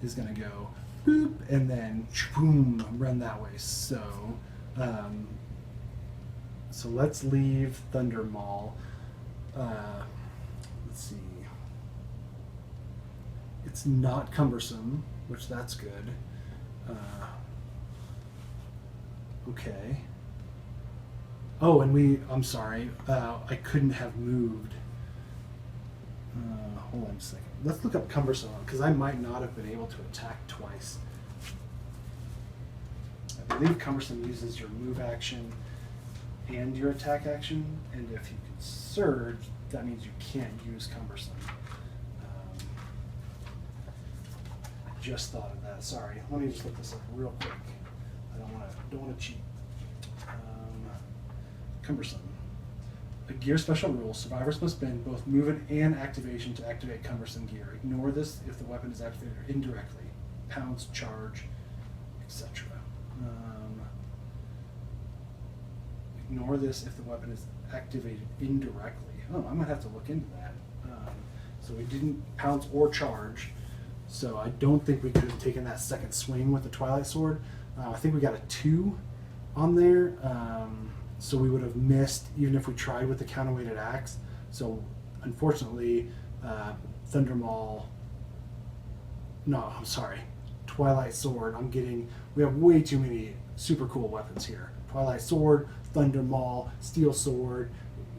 is going to go, boop, and then, boom, run that way. So, so let's leave Thunder Maul. Let's see. It's not cumbersome, which that's good. Okay. Oh, and I'm sorry, I couldn't have moved. Hold on a second. Let's look up cumbersome, because I might not have been able to attack twice. I believe cumbersome uses your move action and your attack action, and if you can surge, that means you can't use cumbersome. Just thought of that. Sorry. Let me just look this up real quick. I don't want to cheat. Cumbersome. A gear special rule. Survivors must spend both movement and activation to activate cumbersome gear. Ignore this if the weapon is activated indirectly. Pounce, charge, etc. Ignore this if the weapon is activated indirectly. Oh, I might have to look into that. So we didn't pounce or charge. So I don't think we could have taken that second swing with the Twilight Sword. I think we got a 2 on there. So we would have missed even if we tried with the counterweighted axe. So unfortunately, Thundermaul. No, I'm sorry. Twilight Sword. We have way too many super cool weapons here. Twilight Sword, Thundermaul, Steel Sword,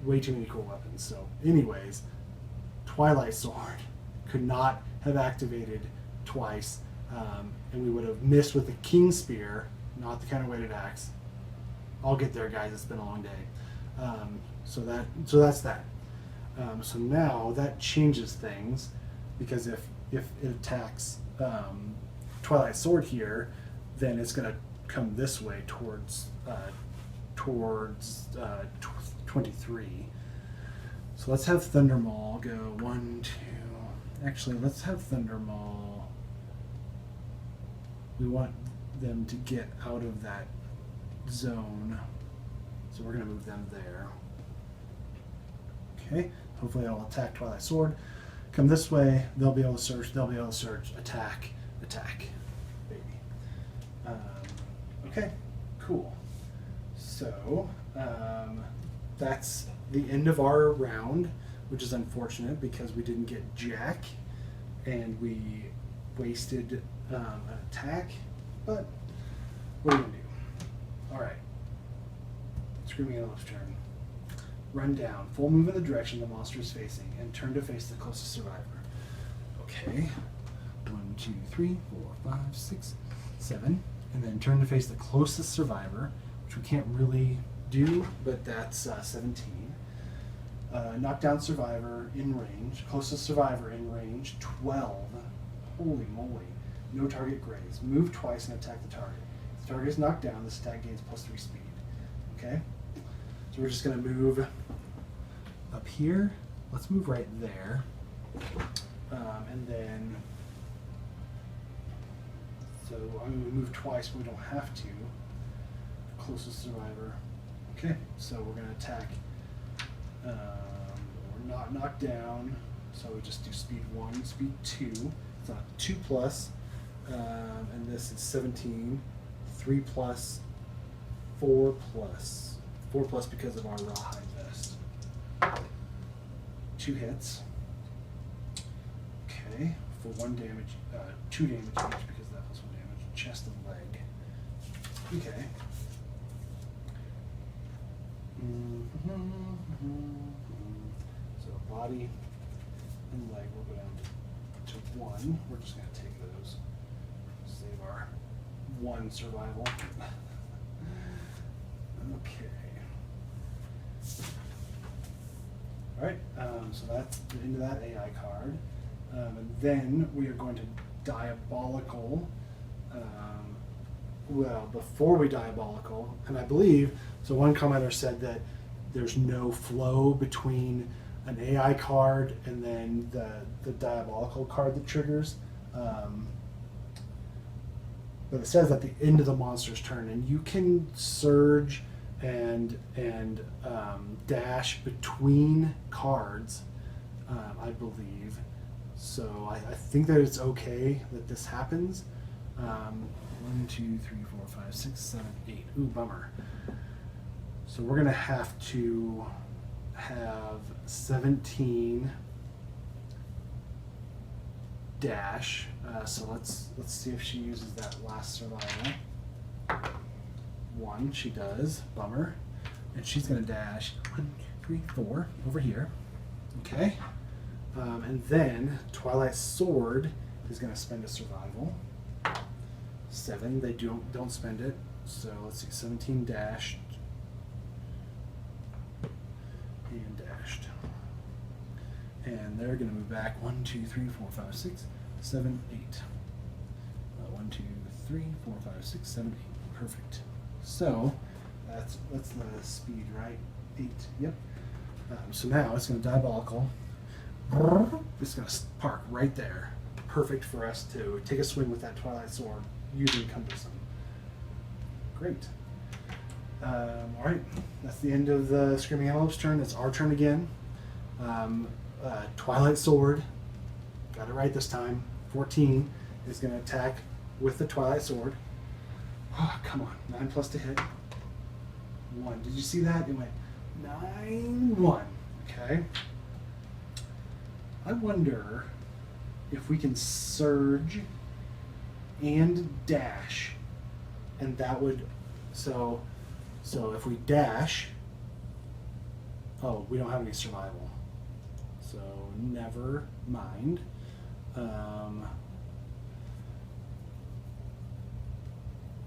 way too many cool weapons. So, anyways, Twilight Sword could not have activated twice, and we would have missed with the King Spear, not the counterweighted axe. I'll get there, guys. It's been a long day. So that's that. So now that changes things, because if it attacks Twilight Sword here, then it's going to come this way towards 23. So let's have Thundermaul go 1, 2. Actually, let's have Thundermaul. We want them to get out of that zone, so we're going to move them there. Okay. Hopefully, I'll attack Twilight Sword. Come this way. They'll be able to search. They'll be able to search. Attack. Attack. Baby. Okay. Cool. So that's the end of our round, which is unfortunate because we didn't get Jack, and we wasted an attack. But what are you gonna do? All right. Screaming Antelope's turn. Run down. Full move in the direction the monster is facing, and turn to face the closest survivor. Okay. 1, 2, 3, 4, 5, 6, 7. And then turn to face the closest survivor, which we can't really do, but that's 17. Knock down survivor in range. Closest survivor in range, 12. Holy moly. No target graze. Move twice and attack the target. If the target is knocked down, this attack gains +3 speed. Okay? So we're just going to move up here. Let's move right there. And then, so I'm going to move twice, but we don't have to. Closest survivor. Okay, so we're going to attack. We're not knocked down, so we just do speed 1, speed 2. It's not 2 plus, and this is 17. 3 plus, 4 plus. 4 plus because of our rawhide vest. 2 hits. Okay, for 1 damage, 2 damage each because that was 1 damage. Chest and leg. Okay. So body and leg will go down to 1. We're just going to take those. Save our 1 survival. Okay. Alright, so that's the end of that AI card. And then we are going to Diabolical. Well, before we Diabolical, and I believe, so one commenter said that there's no flow between an AI card and then the Diabolical card that triggers. But it says at the end of the monster's turn, and you can surge and dash between cards, I believe. So I think that it's okay that this happens. 1, 2, 3, 4, 5, 6, 7, 8. Ooh, bummer. So we're gonna have to have 17 dash. So let's see if she uses that last survival. 1, she does. Bummer. And she's gonna dash 1, 2, 3, 4 over here. Okay. And then Twilight Sword is gonna spend a survival. 7, they don't spend it. So let's see, 17 dashed and dashed. And they're gonna move back 1, 2, 3, 4, 5, 6, 7, 8. 1, 2, 3, 4, 5, 6, 7, 8. Perfect. So that's the speed, right? 8. Yep. So now it's gonna Diabolical. It's gonna park right there. Perfect for us to take a swing with that Twilight Sword using Cumbersome. Great. All right, that's the end of the Screaming Antelope's turn. It's our turn again. Twilight Sword, got it right this time. 14 is going to attack with the Twilight Sword. Oh, come on, 9 plus to hit. 1. Did you see that? It went 9, 1. Okay. I wonder if we can surge and dash, and that would, so if we dash, oh, we don't have any survival, so never mind.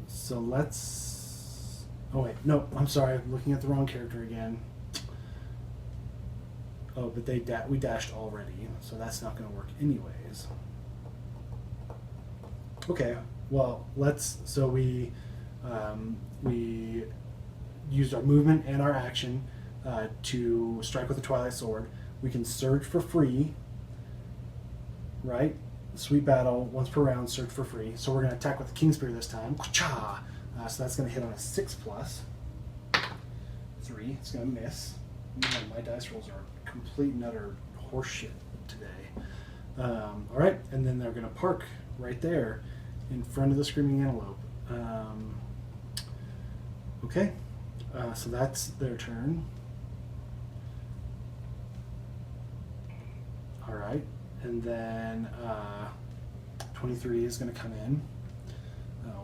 So let's, oh wait, no, I'm sorry, I'm looking at the wrong character again. Oh, but we dashed already, so that's not going to work anyways. Okay, well, so we used our movement and our action to strike with the Twilight Sword. We can surge for free, right? Sweet battle, once per round, surge for free. So we're going to attack with the King Spear this time. So that's going to hit on a 6+. 3, it's going to miss. Man, my dice rolls are complete and utter horseshit today. All right, and then they're going to park right there in front of the Screaming Antelope. Okay, so that's their turn. All right, and then 23 is going to come in.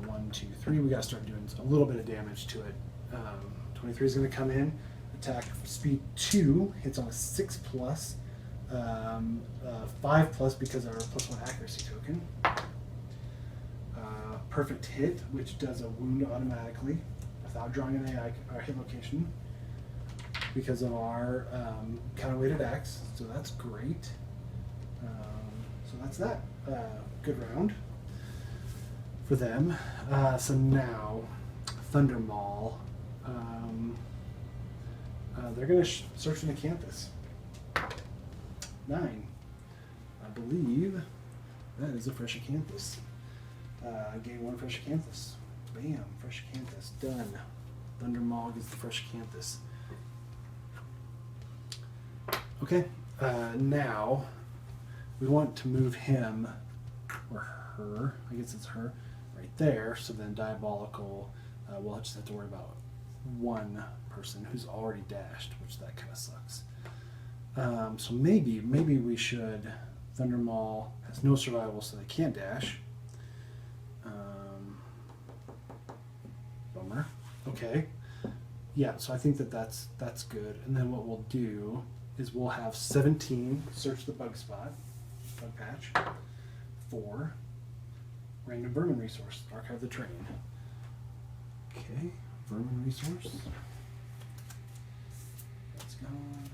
1, 2, 3. We got to start doing a little bit of damage to it. 23 is going to come in. Attack speed 2 hits on a 6+, 5+ because of our +1 accuracy token. Perfect hit, which does a wound automatically without drawing an AI or hit location because of our counterweighted axe. So that's great. So that's that. Good round for them. So now Thunder Maul. They're going to search an Acanthus. 9. I believe that is a fresh Acanthus. Gain 1 fresh Acanthus. Bam, fresh Acanthus. Done. Thunder Maul gets the fresh Acanthus. Okay, now we want to move him, or her, I guess it's her, right there. So then Diabolical, we'll just have to worry about one person who's already dashed, which that kind of sucks. So maybe we should. Thunder Maul has no survival, so they can't dash. Bummer. Okay. Yeah, so I think that's good. And then what we'll do is we'll have 17 search the bug spot, bug patch. 4 random vermin resource, archive the train. Okay, vermin resource. That's gone.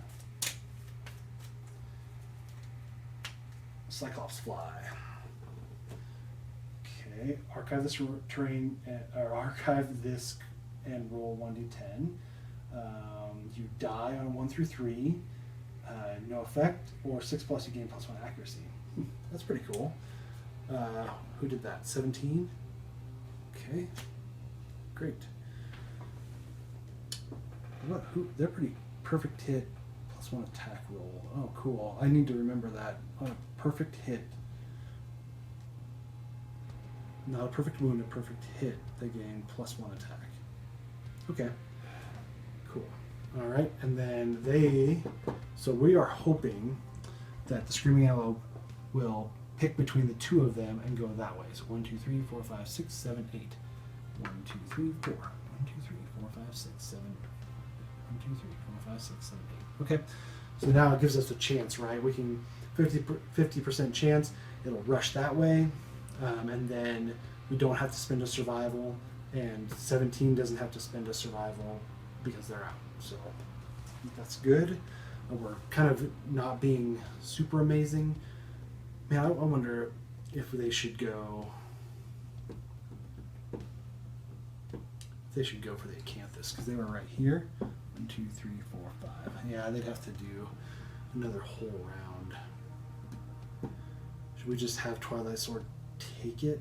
Cyclops fly. Okay, archive this terrain, or archive this and roll 1d10. You die on 1 through 3. No effect, or 6+ you gain +1 accuracy. That's pretty cool. Who did that? 17? Okay, great. What? They're pretty perfect hit, +1 attack roll. Oh, cool. I need to remember that. On a perfect hit, not a perfect wound, a perfect hit, they gain +1 attack. Okay, cool. All right, and then so we are hoping that the Screaming Antelope will pick between the two of them and go that way. So 1, 2, 3, 4, 5, 6, 7, 8. 1, 2, 3, 4. 1, 2, 3, 4, 5, 6, 7. 1, 2, 3, 4, 5, 6, 7, 8. Okay, so now it gives us a chance, right? We can 50% chance it'll rush that way, and then we don't have to spend a survival, and 17 doesn't have to spend a survival because they're out. So that's good. We're kind of not being super amazing. Man, I wonder if they should go. If they should go for the Acanthus because they were right here. 1, 2, 3, 4, 5. Yeah, they'd have to do another whole round. Should we just have Twilight Sword take it?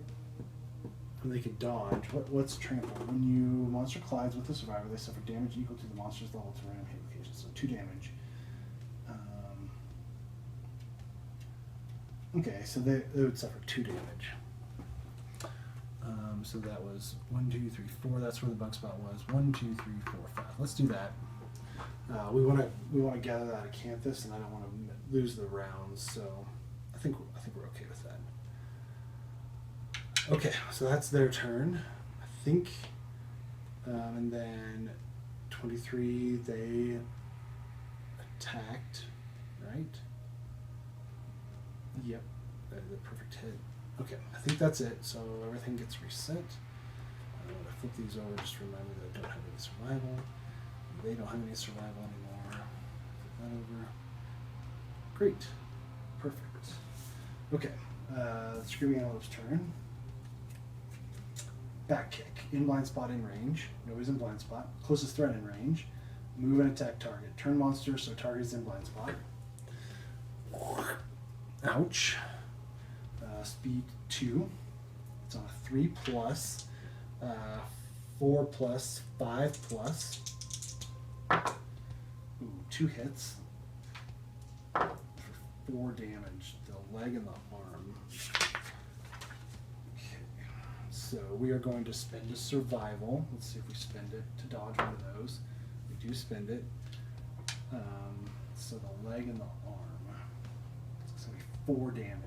And they could dodge. What's trample? When you monster collides with a survivor, they suffer damage equal to the monster's level to random hit location. So 2 damage. Okay, so they would suffer 2 damage. So that was 1, 2, 3, 4. That's where the bug spot was. 1, 2, 3, 4, 5. Let's do that. We want to gather that Acanthus, and I don't want to lose the rounds, so I think we're okay with that. Okay, so that's their turn, I think, and then 23 they attacked, right? Yep, that is a perfect hit. Okay, I think that's it. So everything gets reset. I flip these over just to remind me that I don't have any survival. They don't have any survival anymore. Flip that over. Great. Perfect. Okay, Screaming Antelope's turn. Back kick. In blind spot in range. Nobody's in blind spot. Closest threat in range. Move and attack target. Turn monster so target is in blind spot. Ouch. Speed 2. It's on a 3+, 4+, 5+. Ooh, 2 hits for 4 damage. The leg and the arm. Okay. So we are going to spend a survival. Let's see if we spend it to dodge one of those. We do spend it. So the leg and the arm. It's going to be 4 damage.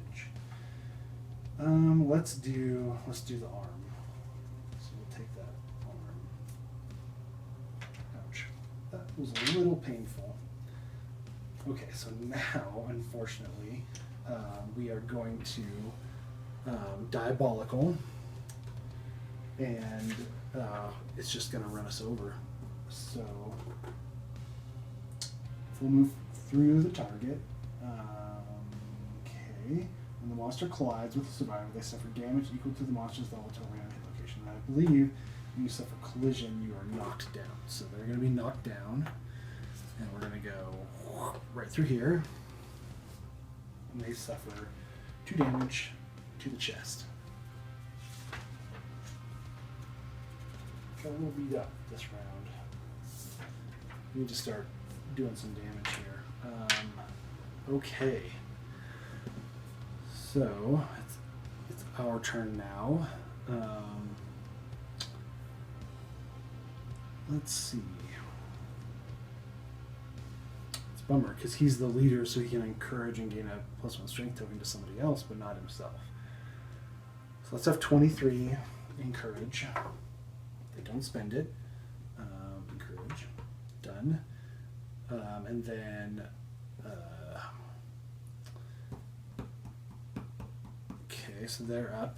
Let's do the arm. So we'll take that arm. Ouch. That was a little painful. Okay, so now, unfortunately, we are going to Diabolical, and it's just going to run us over. So we'll move through the target. Okay. When the monster collides with the survivor, they suffer damage equal to the monster's level to a random hit location. And I believe when you suffer collision, you are knocked down. So they're going to be knocked down, and we're going to go right through here. And they suffer 2 damage to the chest. Got a little beat up this round. We need to start doing some damage here. Okay. So it's our turn now. Let's see. It's a bummer because he's the leader, so he can encourage and gain a +1 strength token to somebody else, but not himself. So let's have 23 encourage. They don't spend it. Encourage. Done. And then. Okay, so they're up.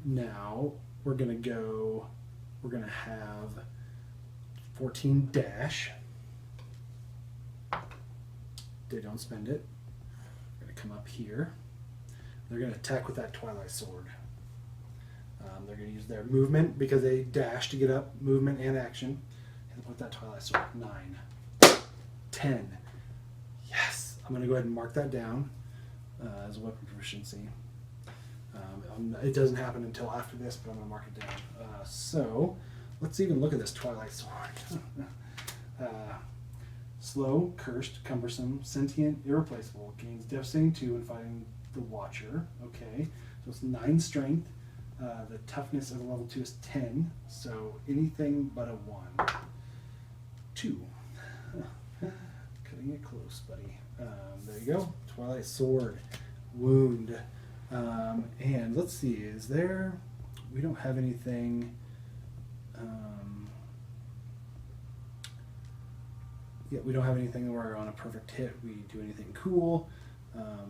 Now we're going to have 14 dash. They don't spend it. They're going to come up here. They're going to attack with that Twilight Sword. They're going to use their movement because they dash to get up, movement and action. And with that Twilight Sword, 9, 10. Yes! I'm going to go ahead and mark that down as a weapon proficiency. It doesn't happen until after this, but I'm going to mark it down. So, let's even look at this Twilight Sword. Slow, cursed, cumbersome, sentient, irreplaceable. Gains devastating 2 when fighting the Watcher. Okay, so it's 9 strength. The toughness of a level 2 is 10, so anything but a 1. 2. Cutting it close, buddy. There you go. Twilight Sword. Wound. And let's see, is there... We don't have anything... Yeah, we don't have anything where on a perfect hit we do anything cool.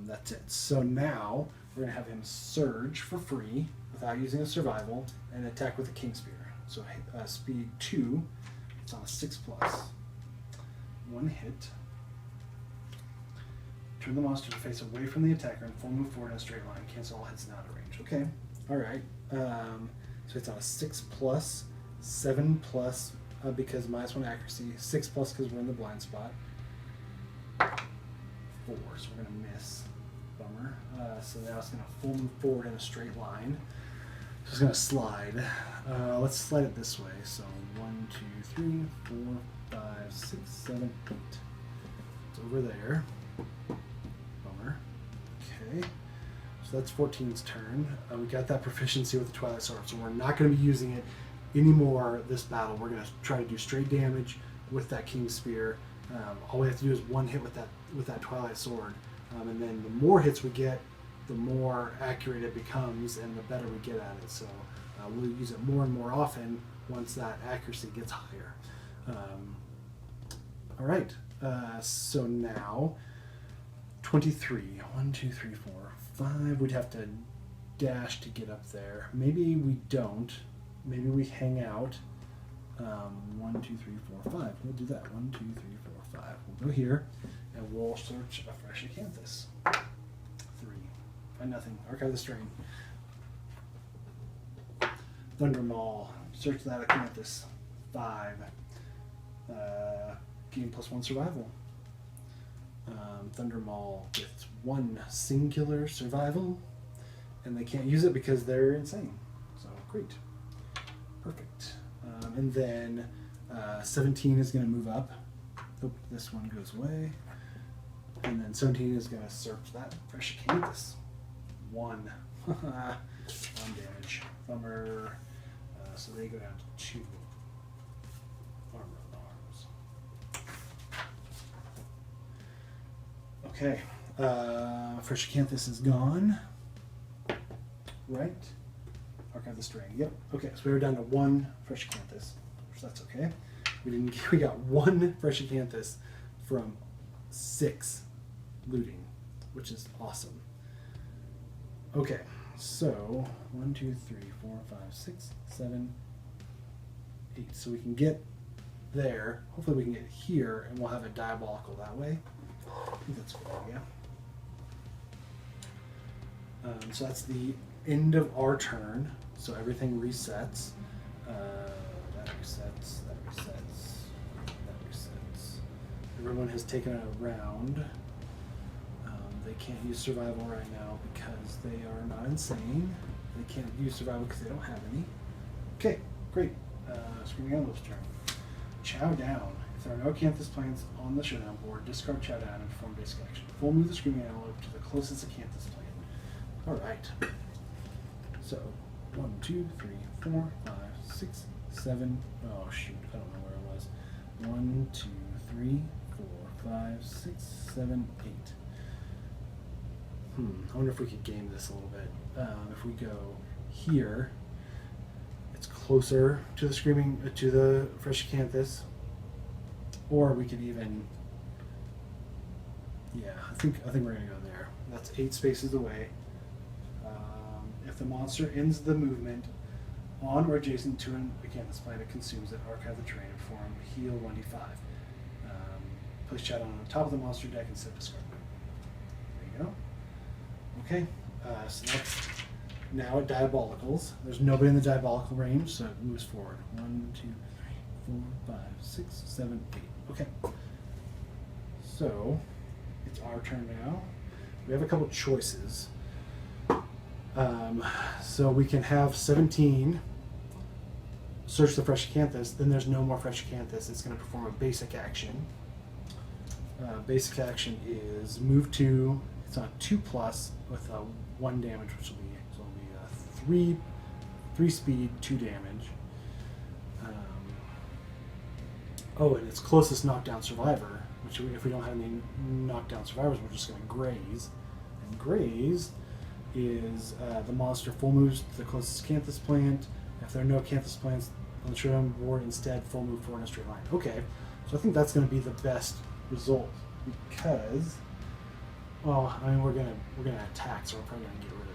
That's it. So now we're going to have him surge for free without using a survival and attack with a King Spear. So speed 2, it's on a 6+. 1 hit. Turn the monster to face away from the attacker and full move forward in a straight line. Cancel all hits not at range. Okay. Alright. So it's on a 6+, 7+, because -1 accuracy, 6+ because we're in the blind spot. 4, so we're going to miss. Bummer. So now it's going to full move forward in a straight line. So it's going to slide. Let's slide it this way. So 1, 2, 3, 4, 5, 6, 7, 8. It's over there. Bummer. Okay. So that's 14's turn. We got that proficiency with the Twilight Sword, so we're not going to be using it anymore this battle. We're going to try to do straight damage with that King Spear All we have to do is one hit with that Twilight Sword, and then the more hits we get, the more accurate it becomes, and the better we get at it. So we'll use it more and more often once that accuracy gets higher. All right. So now 23. 1, 2, 3, 4, 5. We'd have to dash to get up there. Maybe we don't. Maybe we hang out. 1, 2, 3, 4, 5. We'll do that. 1, 2, 3, 4, 5. We'll go here and we'll search a fresh acanthus. 3. Find nothing. Archive the strain. Thunder Maul. Search that acanthus. 5. Gain +1 survival. Thunder Maul gets 1 singular survival, and they can't use it because they're insane. So great. Perfect. And then 17 is going to move up. Oh, this one goes away. And then 17 is going to search that fresh acanthus. 1. 1 damage. Thumber. So they go down to 2. Armor alarms. Okay. Fresh acanthus is gone. Right? Archive the string. Yep. Okay, so we were down to 1 fresh acanthus, which that's okay. We got 1 fresh acanthus from 6 looting, which is awesome. Okay, so 1, 2, 3, 4, 5, 6, 7, 8. So we can get there. Hopefully we can get here, and we'll have a diabolical that way. I think that's a good idea. So that's the end of our turn. So everything resets. That resets. That resets. That resets. Everyone has taken a round. They can't use survival right now because they are not insane. They can't use survival because they don't have any. Okay, great. Screaming Antelope's turn. Chow down. If there are no acanthus plants on the showdown board, discard Chow down and perform basic action. Full move the Screaming Antelope to the closest acanthus plant. All right. So 1, 2, 3, 4, 5, 6, 7. Oh shoot! I don't know where it was. 1, 2, 3, 4, 5, 6, 7, 8. I wonder if we could game this a little bit. If we go here, it's closer to the fresh acanthus, or we could even, yeah, I think we're gonna go there. That's 8 spaces away. If the monster ends the movement on or adjacent to an acanthus plant, it consumes it. Archive the terrain and form heal 1d5. Place Chat on the top of the monster deck and set discard. There you go. Okay, so that's now at Diabolicals. There's nobody in the Diabolical range, so it moves forward. 1, 2, 3, 4, 5, 6, 7, 8. Okay. So it's our turn now. We have a couple choices. So we can have 17 search the fresh acanthus, then there's no more fresh acanthus. It's going to perform a basic action. Basic action is move 2. It's on 2+ with 1 damage, which will be 3 speed, 2 damage. And its closest knockdown survivor, which if we don't have any knockdown survivors, we're just going to graze. And graze is the monster full moves to the closest acanthus plant. If there are no acanthus plants on the showdown board, instead full move forward in a straight line. Okay, so I think that's going to be the best result because, well, I mean we're gonna attack, so we're probably gonna get rid of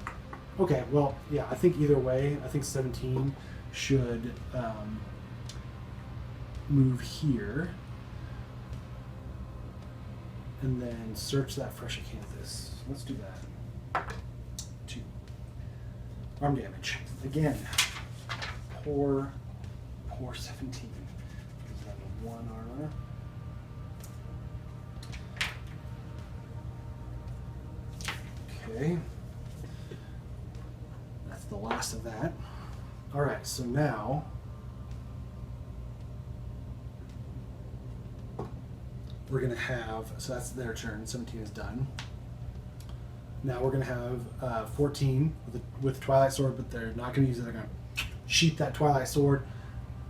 it. Okay, well, yeah, I think either way, I think 17 should move here and then search that fresh acanthus. Let's do that. 2. Arm damage. Again, poor 17. Is that a 1 armor? Okay. That's the last of that. Alright, so now we're going to have, so that's their turn, 17 is done. Now we're going to have 14 with Twilight Sword, but they're not going to use it. They're going to sheath that Twilight Sword,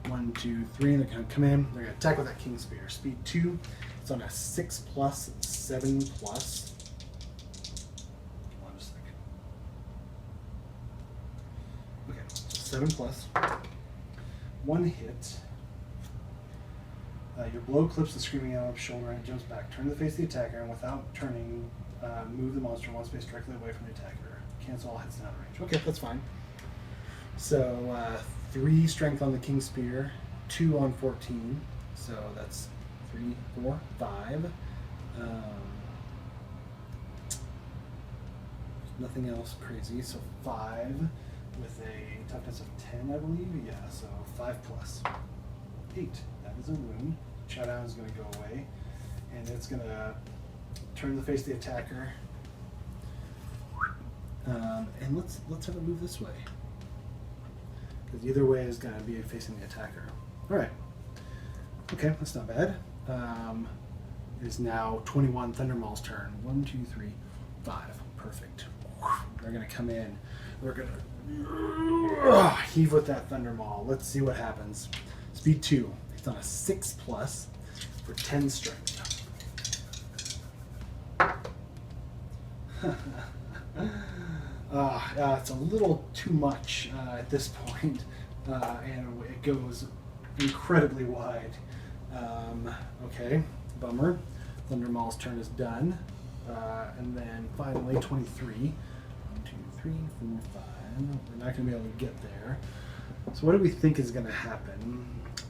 1, 2, 3, and they're going to come in. They're going to attack with that King Spear. Speed 2. It's on a 6+, 7+. Hold on a second. Okay, so 7+. 1 hit. Your blow clips the Screaming Antelope's shoulder and jumps back. Turn to the face of the attacker, and without turning, move the monster one space directly away from the attacker. Cancel all hits not range. Okay, that's fine. So 3 strength on the King Spear, 2 on 14. So that's 3, 4, 5. Nothing else crazy. So 5 with a toughness of 10, I believe. Yeah, so 5+. 8. That is a wound. Showdown is going to go away, and it's going to turn the face of the attacker. And let's have it move this way, because either way is going to be facing the attacker. All right. Okay, that's not bad. It is now 21 Thundermaul's turn. 1, 2, 3, 5. Perfect. They're going to come in. They're going to heave with that Thundermaul. Let's see what happens. Speed 2. It's on a 6+ for 10 strength. It's a little too much at this point, and it goes incredibly wide. Okay, bummer. Thundermaul's turn is done. And then finally 23. 1, 2, 3, 4, 5. We're not going to be able to get there. So what do we think is going to happen?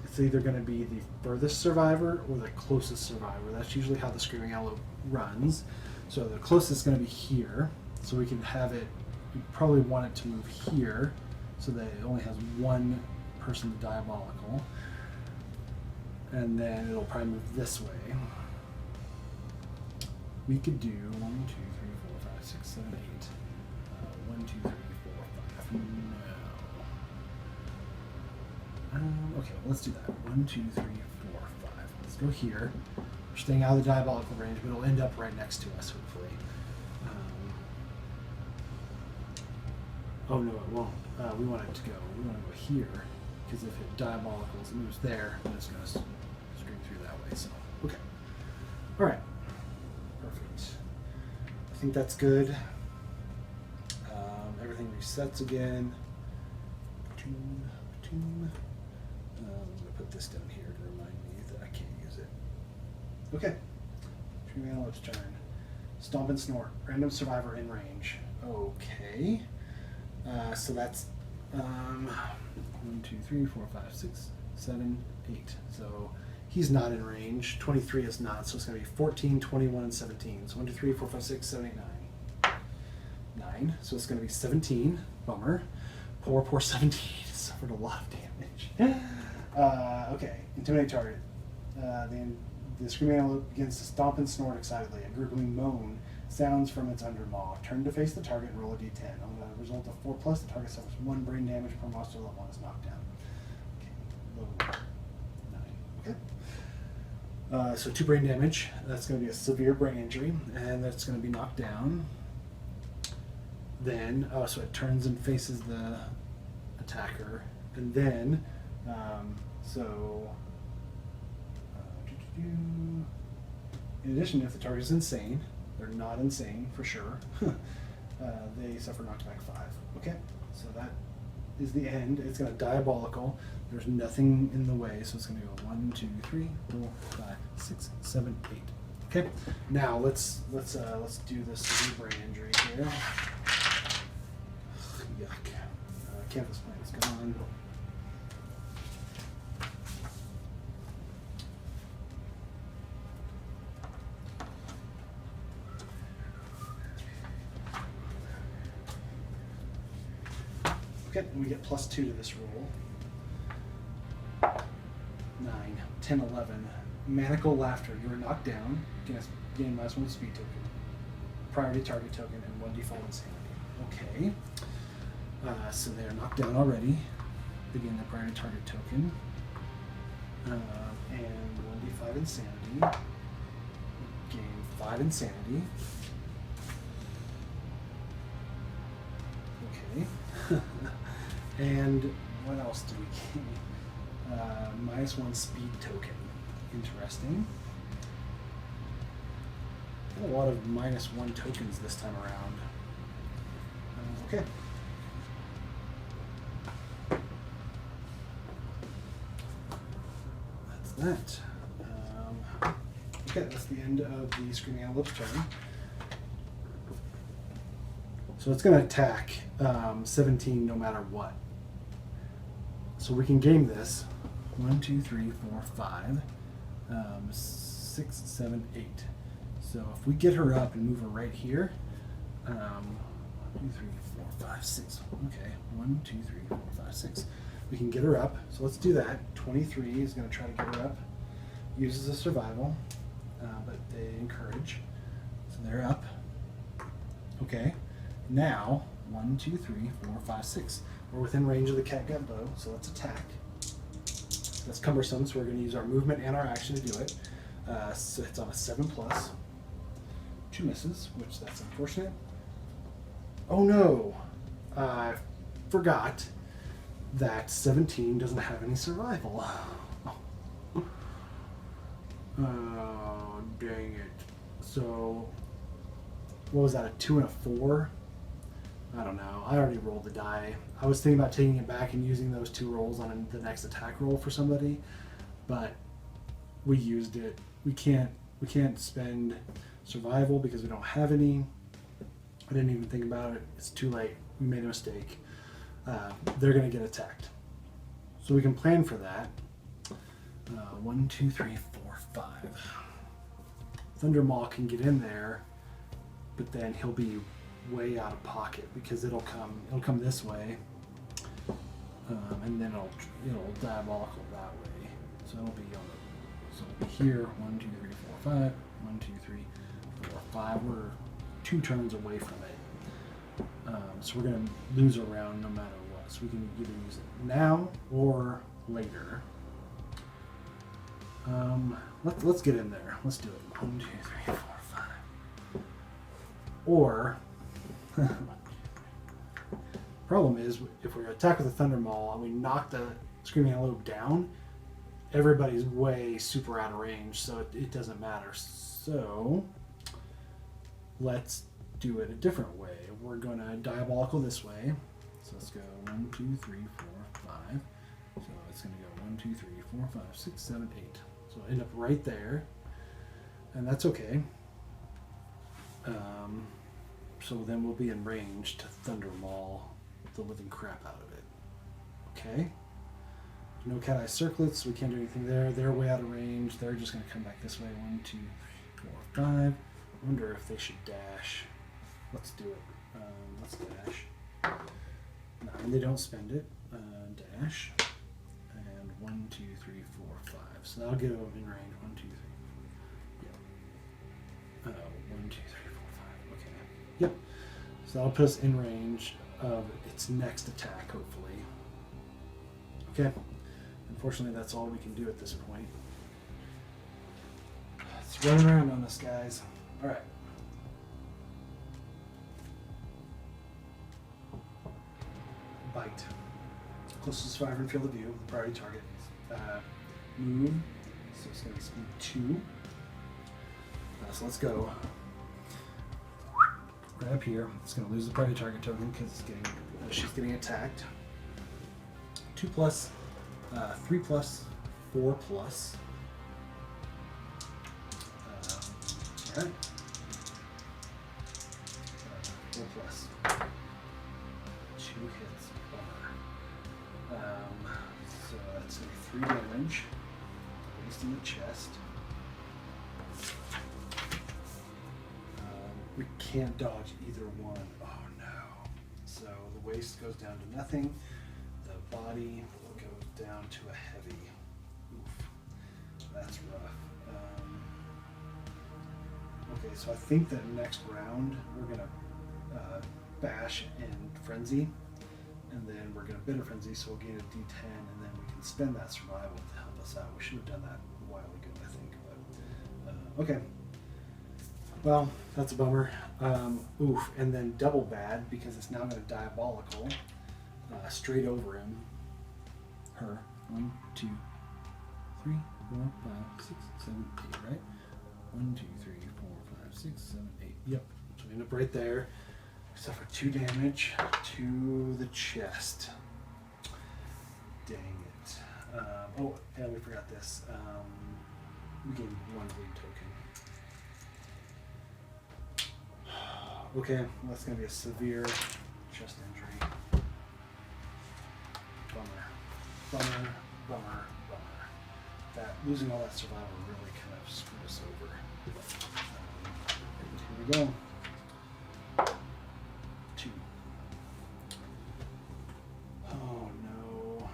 It's either going to be the furthest survivor or the closest survivor. That's usually how the Screaming Antelope runs. So the closest is going to be here. So we can have it, we probably want it to move here so that it only has one person to diabolical. And then it'll probably move this way. We could do 1, 2, 3, 4, 5, 6, 7, 8. 1, 2, 3, 4, 5. No. Okay, well, let's do that. 1, 2, 3, 4, 5. Let's go here. We're staying out of the diabolical range, but it'll end up right next to us, hopefully. Oh no, it won't. We want it to go. We want to go here, because if it diabolicals moves there, then it's going to scream through that way. So, okay. All right. Perfect. I think that's good. Everything resets again. I'm going to put this down here to remind me that I can't use it. Okay. Screaming Antelope's turn. Stomp and Snort. Random survivor in range. Okay. So that's 1, 2, 3, 4, 5, 6, 7, 8. So he's not in range. 23 is not, so it's going to be 14, 21, and 17. So 1, 2, 3, 4, 5, 6, 7, 8, 9. 9. So it's going to be 17. Bummer. Poor 17. Suffered a lot of damage. Okay. Intimidate target. The Screaming Antelope begins to stomp and snort excitedly. A gurgling moan sounds from its undermaw. Turn to face the target and roll a d10. On the result of 4+, the target suffers 1 brain damage per monster that 1 is knocked down. Okay, low 9. Okay. So 2 brain damage. That's going to be a severe brain injury, and that's going to be knocked down. Then, so it turns and faces the attacker, and then, in addition, if the target is insane, they're not insane for sure, they suffer knockback 5. Okay, so that is the end. It's going to diabolical. There's nothing in the way, so it's going to go 1, 2, 3, 4, 5, 6, 7, 8. Okay, now let's do this brain injury here. Yuck. Canvas plane is gone. Okay, and we get +2 to this roll. 9, 10, 11. Maniacal Laughter. You are knocked down. Gain -1 speed token. Priority target token and 1 default insanity. Okay. So they are knocked down already. They gain their priority target token. And 1d5 insanity. Gain 5 insanity. Okay. And what else do we gain? -1 speed token. Interesting. Got a lot of -1 tokens this time around. Okay. That's that. Okay, that's the end of the Screaming Antelope's turn. So it's going to attack 17 no matter what. So we can game this. 1, 2, 3, 4, 5, 6, 7, 8. So if we get her up and move her right here, 1, 2, 3, 4, 5, 6. Okay, 1, 2, 3, 4, 5, 6. We can get her up. So let's do that. 23 is going to try to get her up. Uses a survival, but they encourage. So they're up. Okay. Now, 1, 2, 3, 4, 5, 6. We're within range of the catgut bow, so let's attack. That's cumbersome, so we're going to use our movement and our action to do it. So it's on a 7+. 2 misses, which that's unfortunate. Oh no! I forgot that 17 doesn't have any survival. Oh, dang it. So, what was that, a 2 and a 4? I don't know. I already rolled the die. I was thinking about taking it back and using those 2 rolls on the next attack roll for somebody, but we used it. We can't spend survival because we don't have any. I didn't even think about it. It's too late. We made a mistake. They're going to get attacked. So we can plan for that. 1, 2, 3, 4, 5. Thundermaw can get in there, but then he'll be way out of pocket because it'll come this way, and then it'll diabolical that way. So it'll be here. 1, 2, 3, 4, 5. 1, 2, 3, 4, 5. We're 2 turns away from it. So we're gonna lose a round no matter what. So we can either use it now or later. Let's get in there. Let's do it. 1, 2, 3, 4, 5. Or problem is, if we attack with a Thunder Maul and we knock the Screaming Antelope down, everybody's way super out of range, so it doesn't matter. So let's do it a different way. We're going to diabolical this way. So let's go 1, 2, 3, 4, 5. So it's going to go 1, 2, 3, 4, 5, 6, 7, 8. So end up right there, and that's okay. So then we'll be in range to Thunder Maul the living crap out of it. Okay. No cat eye circlets, so we can't do anything there. They're way out of range. They're just going to come back this way. 1, 2, 4, 5. I wonder if they should dash. Let's do it. Let's dash. 9, they don't spend it. Dash. And 1, 2, 3, 4, 5. So that'll get them in range. 1, 2, 3. Yep. 1, 2, 3, 4, 5. Okay. Yep. So that'll put us in range of its next attack, hopefully. Okay. Unfortunately, that's all we can do at this point. It's running around on us, guys. All right. Bite. Closest survivor in field of view. Priority target. Move. So it's going to be speed 2. So let's go. Right up here. It's going to lose the priority target token because she's getting attacked. 2+, 3+, 4+. Alright. 4+. 2 hits. Bummer. So that's going to be 3 damage. At least in the chest. We can't dodge either one. Oh no. So the waist goes down to nothing. The body goes down to a heavy. Oof. That's rough. Okay, so I think that next round we're going to bash and frenzy. And then we're going to bitter frenzy, so we'll gain a d10, and then we can spend that survival to help us out. We should have done that a while ago, I think. But okay. Well, that's a bummer. Oof, and then double bad because it's now going to diabolical straight over him, her,
1, 2, 3, 4, 5, 6, 7, 8, right? 1, 2, 3, 4, 5, 6, 7, 8. Yep.
So we end up right there. Except for 2 damage to the chest. Dang it. Oh, and we forgot this. We gained 1 bleed token. Okay, well, that's going to be a severe chest injury. Bummer. That losing all that survival really kind of screwed us over. Here we go. 2. Oh no.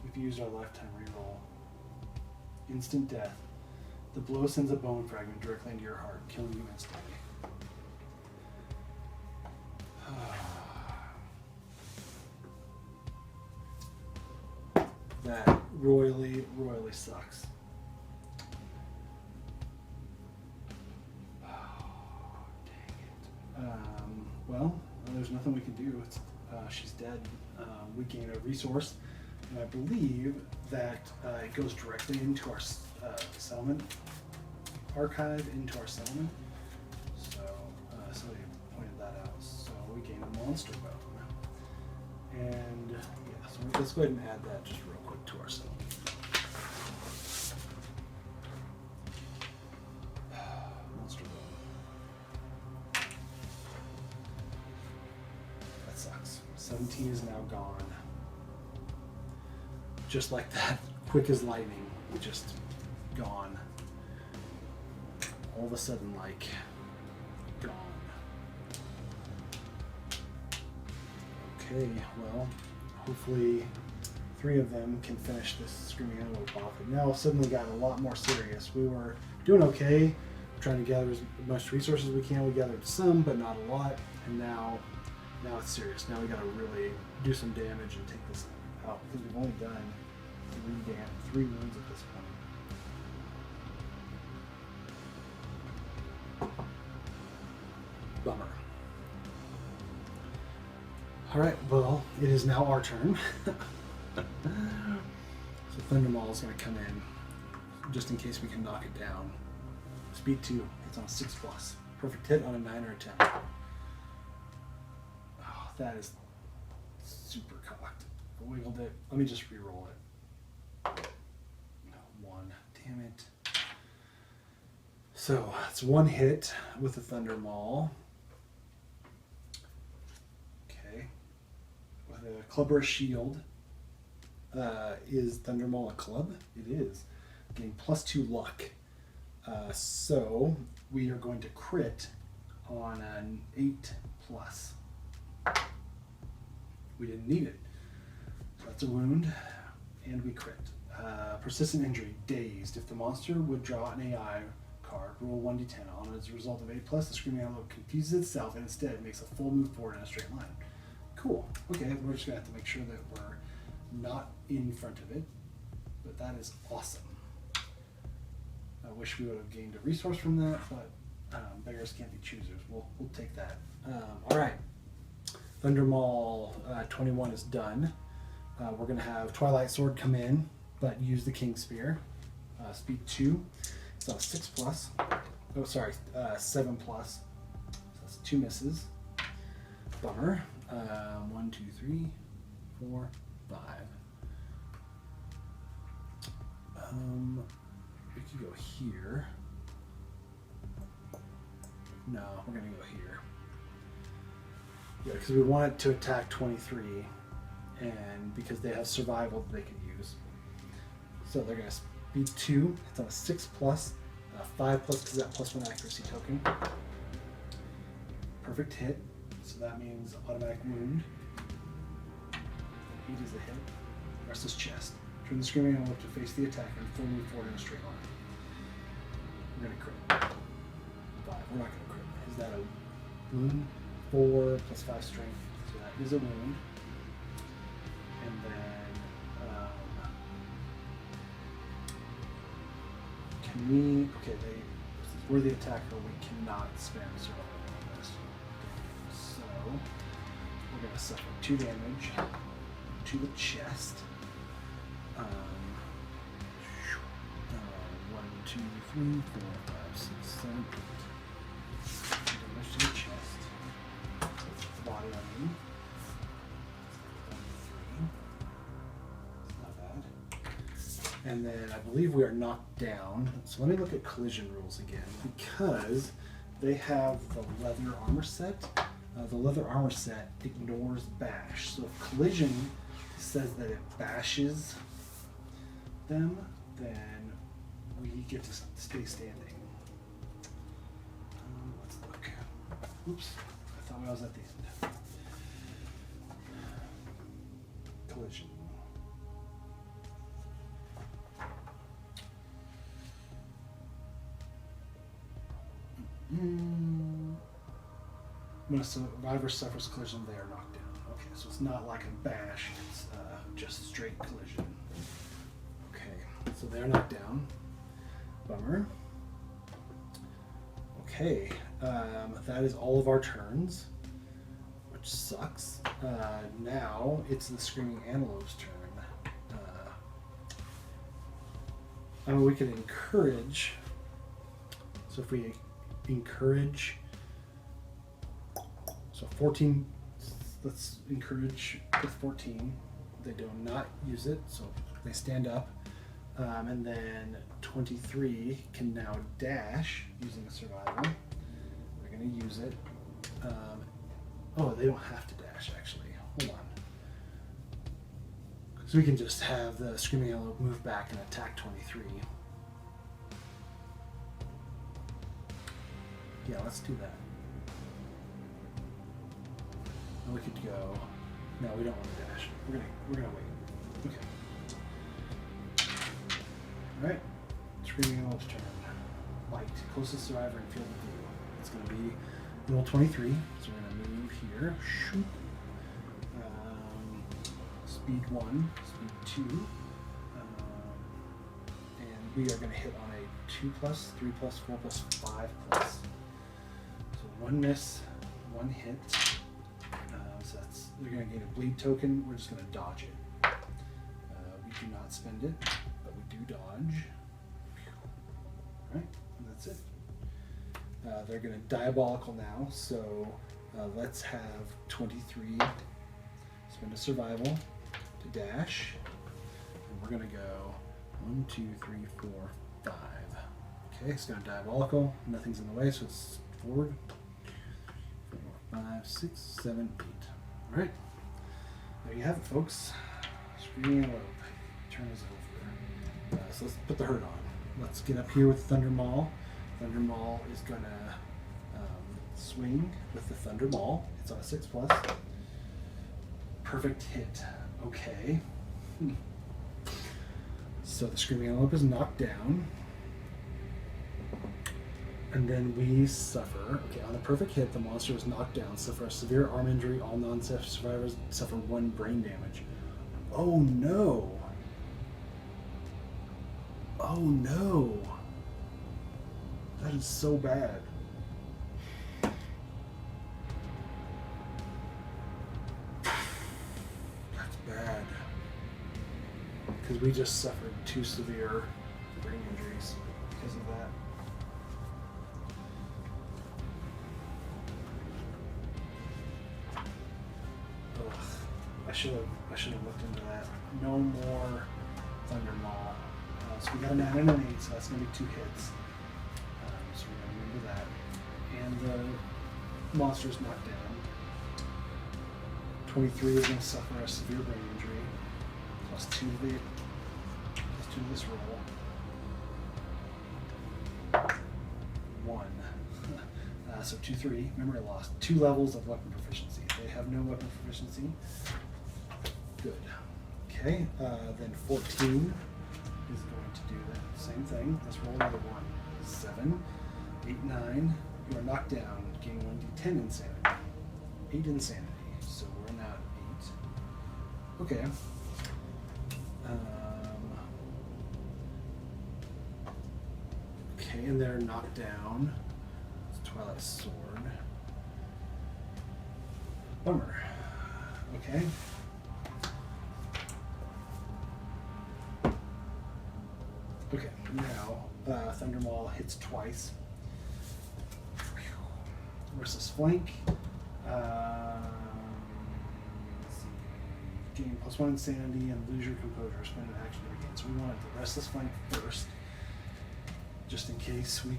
We've used our lifetime reroll. Instant death. The blow sends a bone fragment directly into your heart, killing you instantly. That royally sucks. Oh, dang it. Well, there's nothing we can do. She's dead. We gain a resource, and I believe that it goes directly into our settlement archive, into our settlement. So somebody pointed that out. So we gain a monster bone. And yeah, so let's go ahead and add that just real quick to our settlement. Monster bone. That sucks. 17 is now gone. Just like that, quick as lightning, just gone. All of a sudden, like, gone. Okay, well, hopefully 3 of them can finish this Screaming Antelope off. It now suddenly got a lot more serious. We were doing okay, trying to gather as much resources as we can. We gathered some, but not a lot. And now it's serious. Now we got to really do some damage and take this out, because we've only done 3 wounds at this point. Bummer. Alright, well, it is now our turn. So Thundermaul is going to come in, just in case we can knock it down. Speed 2, it's on a 6+. Perfect hit on a 9 or a 10. Oh, that is super cocked. I wiggled it. Let me just re-roll it. 1. Damn it. So, it's 1 hit with the Thundermaul. Okay. With a club or a shield. Is Thundermaul a club? It is. Getting +2 luck. So, we are going to crit on an 8+. We didn't need it. So that's a wound, and we crit. Persistent injury, dazed. If the monster would draw an AI card, roll 1d10 on it. As a result of 8+, the Screaming Antelope confuses itself and instead makes a full move forward in a straight line. Cool. Okay, we're just going to have to make sure that we're not in front of it, but that is awesome. I wish we would have gained a resource from that, but beggars can't be choosers. We'll take that. All right. Thundermaul 21 is done. We're going to have Twilight Sword come in, but use the King Spear. Speed 2. It's on a 6+. Oh, sorry, 7+. So that's 2 misses. Bummer. 1, 2, 3, 4, 5. We could go here. No, we're going to go here. Yeah, because we want it to attack 23, and because they have survival that they could use. So they're going to speed 2. It's on a 6+, 5+ because that +1 accuracy token. Perfect hit. So that means automatic wound. 8 is the hit. Rest is chest. Turn the Screaming Antelope to face the attacker and full move forward in a straight line. We're going to crit. 5. We're not going to crit. Is that a wound? 4 + 5 strength. So that is a wound. And then, can we, okay, since we're the attacker, we cannot spend survival on this. So, we're
going to suffer 2 damage to the chest. 1, 2, 3, 4, 5, 6, 7, 8. Damage to the chest. Body on me. 3. Not bad. And then I believe we are knocked down. So let me look at collision rules again, because they have the leather armor set. The leather armor set ignores bash. So if collision says that it bashes them, then we get to stay standing. Let's look. Oops, I thought I was at the end. Collision. When a survivor suffers collision, they are knocked down. Okay, so it's not like a bash, it's just straight collision. Okay, so they're knocked down. Bummer. Okay, that is all of our turns, which sucks. Now it's the Screaming Antelope's turn. We could encourage. So if we encourage, so 14, let's encourage with 14. They do not use it, so they stand up. And then 23 can now dash using a survival. They're going to use it. Oh, they don't have to dash, actually. Hold on. So we can just have the Screaming Antelope move back and attack 23. Yeah, let's do that. And we could go. No, we don't want to dash. We're gonna wait. Okay. All right. Screaming Antelope's turn. Light, closest survivor in field of view. It's gonna be roll 23. So we're gonna move here. Shoot. Speed 1, speed 2, and we are going to hit on a 2+, 3+, 4+, 5+. So 1 miss, 1 hit. So that's, they're going to gain a bleed token. We're just going to dodge it. We do not spend it, but we do dodge. All right, and that's it. They're going to diabolical now. So let's have 23 spend a survival to dash, and we're gonna go 1, 2, 3, 4, 5. Okay, it's gonna diabolical. Nothing's in the way, so it's forward. 4, 5, 6, 7, 8. All right, there you have it, folks. Screaming Antelope. Turn is over. So let's put the hurt on. Let's get up here with Thunder Maul. Thunder Maul is gonna swing with the Thunder Maul. It's on a 6+. Perfect hit. Okay. So the Screaming Antelope is knocked down. And then we suffer. Okay, on a perfect hit, the monster is knocked down, suffer a severe arm injury. All non-survivors suffer 1 brain damage. Oh no. Oh no. That is so bad. Bad, because we just suffered 2 severe brain injuries because of that. Ugh. I should have looked into that. No more Thunder Maul. So we got a 9 and an 8, so that's gonna be 2 hits. So we're gonna remember that. And the monster's knocked down. 23 is going to suffer a severe brain injury, +2 to this roll. 1. So 2, 3. Remember, I lost 2 levels of weapon proficiency. They have no weapon proficiency. Good. Okay, then 14 is going to do the same thing. Let's roll another 1. 7, 8, 9. You are knocked down, gain 1d10 insanity. 8 insanity. So we're now at 8. Okay. Okay, and they're knocked down. It's Twilight Sword. Bummer. Okay. Okay, now Thundermaw hits twice. Versus flank. Let's see. Gain +1 insanity and lose your composure. Spend an action every game. So we want the restless flank first, just in case we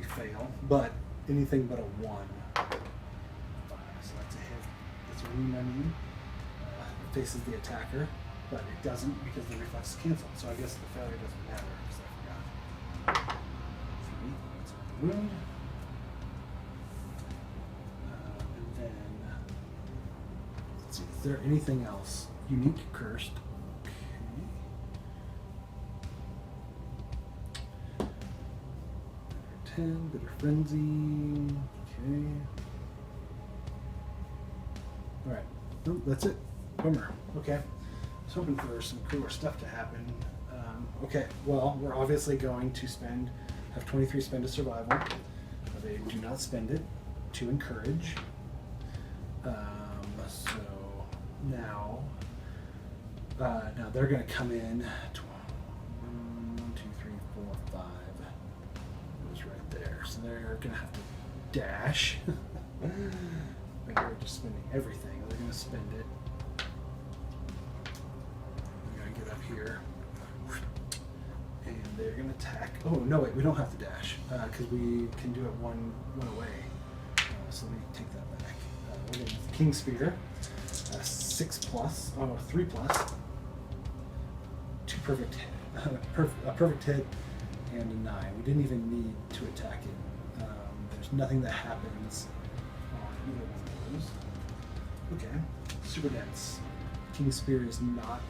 fail. But anything but a 1. So that's a hit. That's a wound, I mean. It faces the attacker, but it doesn't because the reflex is canceled. So I guess the failure doesn't matter because I forgot. 3. That's a wound. And then, let's see, is there anything else? Unique cursed. Okay. Bitter 10, bitter frenzy. Okay. Alright. Oh, that's it. Bummer. Okay. I was hoping for some cooler stuff to happen. Okay, well, we're obviously going to have 23 spend a survival. They do not spend it to encourage. So now they're going to come in. 1, 2, 3, 4, 5. It was right there. So they're going to have to dash. They're just spending everything. They're going to spend it. They're going to get up here. And they're going to attack. Oh, no, wait, we don't have to dash because we can do it one away. So let me take that back. We're going to use the King Spear. 6+, 3+. 2 perfect hit. A perfect hit and a 9. We didn't even need to attack it. There's nothing that happens on either one of those. Okay. Super dense. King Spear is not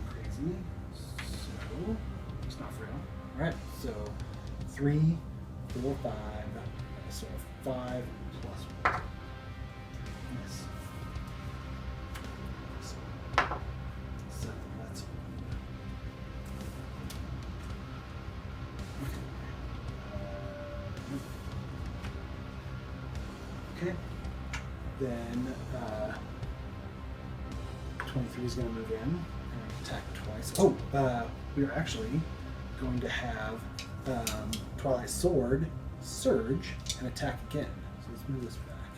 crazy. So it's not frail. Alright, so 3, 4, 5. So 5 +1. Yes. So 7, that's 1. Okay. Then 23 is going to move in and attack twice. Oh, we're actually going to have Twilight Sword surge and attack again. So let's move this back.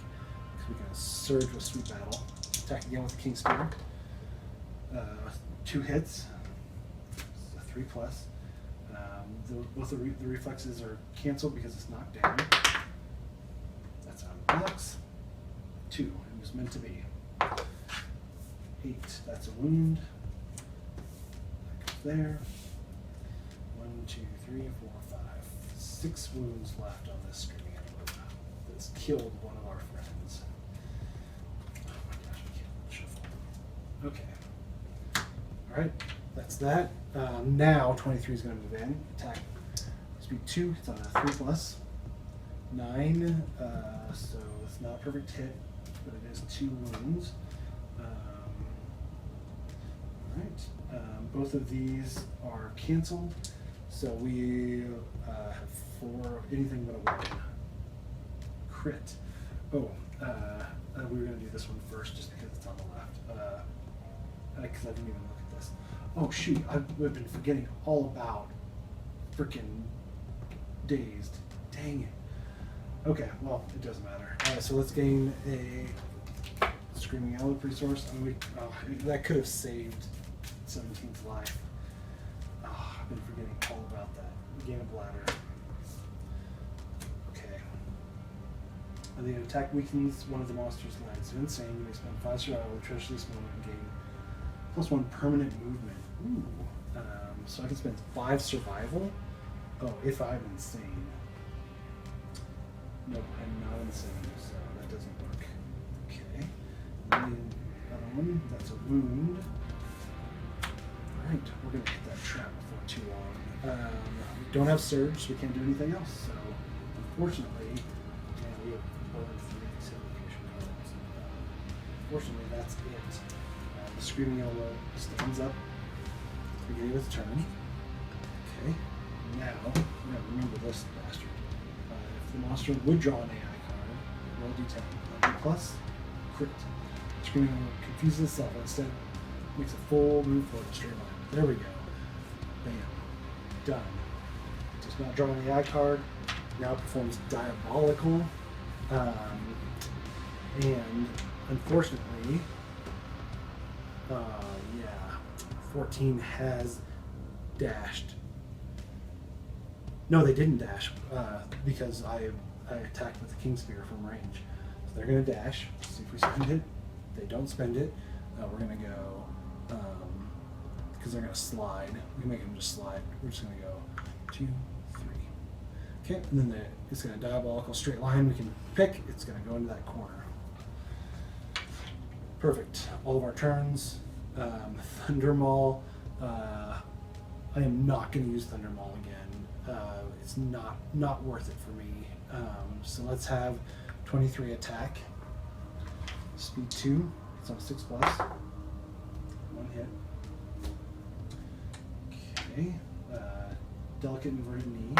So we can surge with Sweet Battle. Attack again with the King Spear. 2 hits. So 3+. Both the reflexes are canceled because it's knocked down. That's out of the box. 2. It was meant to be. 8. That's a wound. That goes there. 1, 2, 3, 4, 5. 6 wounds left on this Screaming Antelope. That's killed one of our friends. Oh my gosh, I can't shuffle. Okay. Alright, that's that. Now 23 is going to move in. Attack speed 2. It's on a 3+. 9. So it's not a perfect hit, but it is 2 wounds. Alright. Both of these are canceled. So we have 4, anything but a 1. Crit. Oh, we were going to do this one first just because it's on the left. Because I didn't even look at this. Oh shoot, I've been forgetting all about freaking Dazed. Dang it. Okay, well, it doesn't matter. So let's gain a Screaming Antelope resource. I mean, that could have saved 17's life. Oh, I've been forgetting all about that. Gain a bladder. Okay. And the attack weakens one of the monster's lines. So insane, you may spend 5 survival to treasure this moment and gain +1 permanent movement. Ooh. So I can spend 5 survival? Oh, if I'm insane. Nope, I'm not insane, so that doesn't work. Okay. And another one, that's a wound. Alright, we're going to hit that trap before too long. We don't have surge, so we can't do anything else. So, unfortunately, we have burned 3 location cards. Unfortunately, that's it. The Screaming Antelope stands up at the beginning of its turn. Okay, now, we're going to remember this bastard. If the monster would draw an AI card, roll d10. 11+, crit. Screaming Antelope confuses itself and instead makes a full move forward in straight line. There we go. Bam. Done. Does not draw any eye card. Now performs Diabolical. And unfortunately, yeah, 14 has dashed. No, they didn't dash because I attacked with the King Spear from range. So they're going to dash. See if we spend it. They don't spend it. We're going to go, because they're going to slide. We can make them just slide. We're just going to go 2, 3. Okay, and then it's going to Diabolical straight line. We can pick. It's going to go into that corner. Perfect. All of our turns. Thunder Maul. I am not going to use Thunder Maul again. It's not worth it for me. So let's have 23 attack. Speed 2. It's on 6+. 1 hit. Okay. Delicate inverted knee.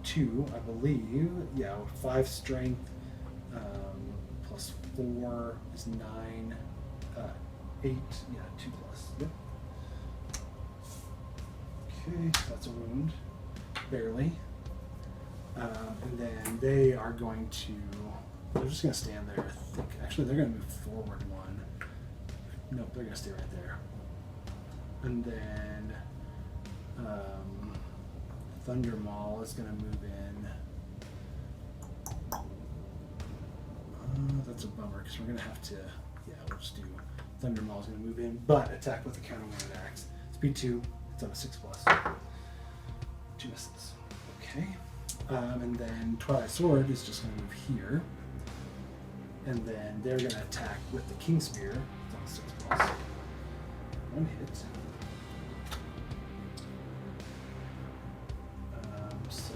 2, I believe. Yeah, 5 strength. Plus 4 is 9. 8. Yeah, 2+. Yep. Okay, that's a wound. Barely. And then they are going to. They're just going to stand there, I think. Actually, they're going to move forward 1. Nope, they're going to stay right there. And then Thunder Maul is going to move in. That's a bummer because we're going to have to. Yeah, we'll just do. Thunder Maul is going to move in, but attack with the counter-wielded axe. Speed 2. It's on a 6+. 2 misses. Okay. And then Twilight Sword is just going to move here. And then they're going to attack with the King Spear. It's on a 6+. 1 hit. So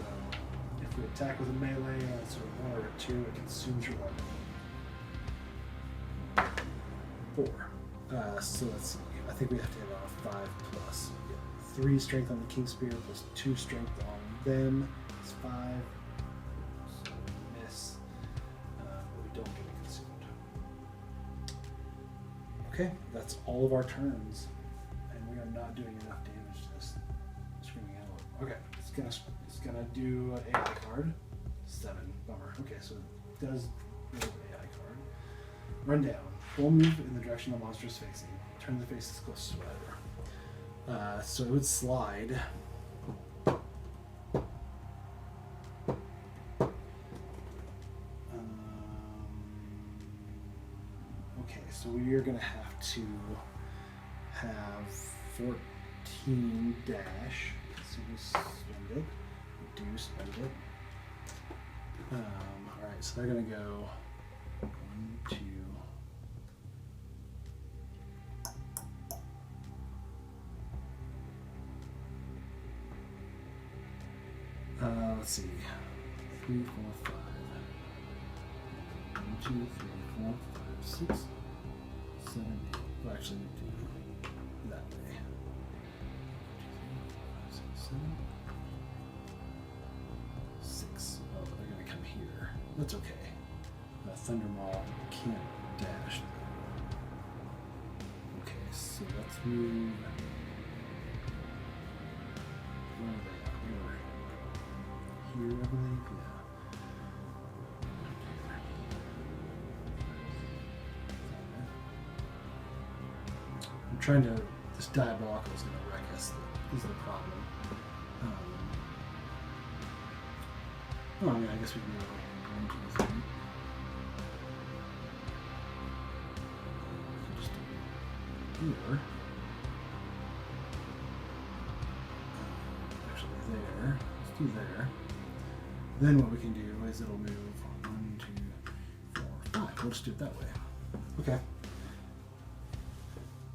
if we attack with a melee, it's a 1 or a 2, it consumes your weapon. 4. So let's see. I think we have to have a 5+. Yeah. 3 strength on the King Spear plus 2 strength on them. It's 5. So we miss. But we don't get it consumed. Okay, that's all of our turns. And we are not doing enough damage to this Screaming Antelope. Okay, it's gonna do an AI card. 7. Bummer. Okay, so it does do an AI card. Run down. Full move in the direction the monster is facing. Turn the face as close to whatever. So it would slide. Okay, so we are going to have to have 14 dash. So we spend it. We do spend it. Alright, so they're going to go 1, 2. Let's see. 3, 4, 5. 1, 2, 3, 4, 5, 6, 7, 8. Well, actually, we do that way. 2, 3, 4, 5, 6, 7, 6. Oh, they're going to come here. That's okay. Thunder Maul can't dash. Okay, so let's move. Where are they at? Here, I believe. Yeah. I'm trying to. This Diabolical is going to wreck us. Is the problem? Oh, I mean, I guess we can go 1, 2, 3. Just do here. Actually, there. Let's do there. Then what we can do is it'll move 1, 2, 4, 5. We'll just do it that way. Okay.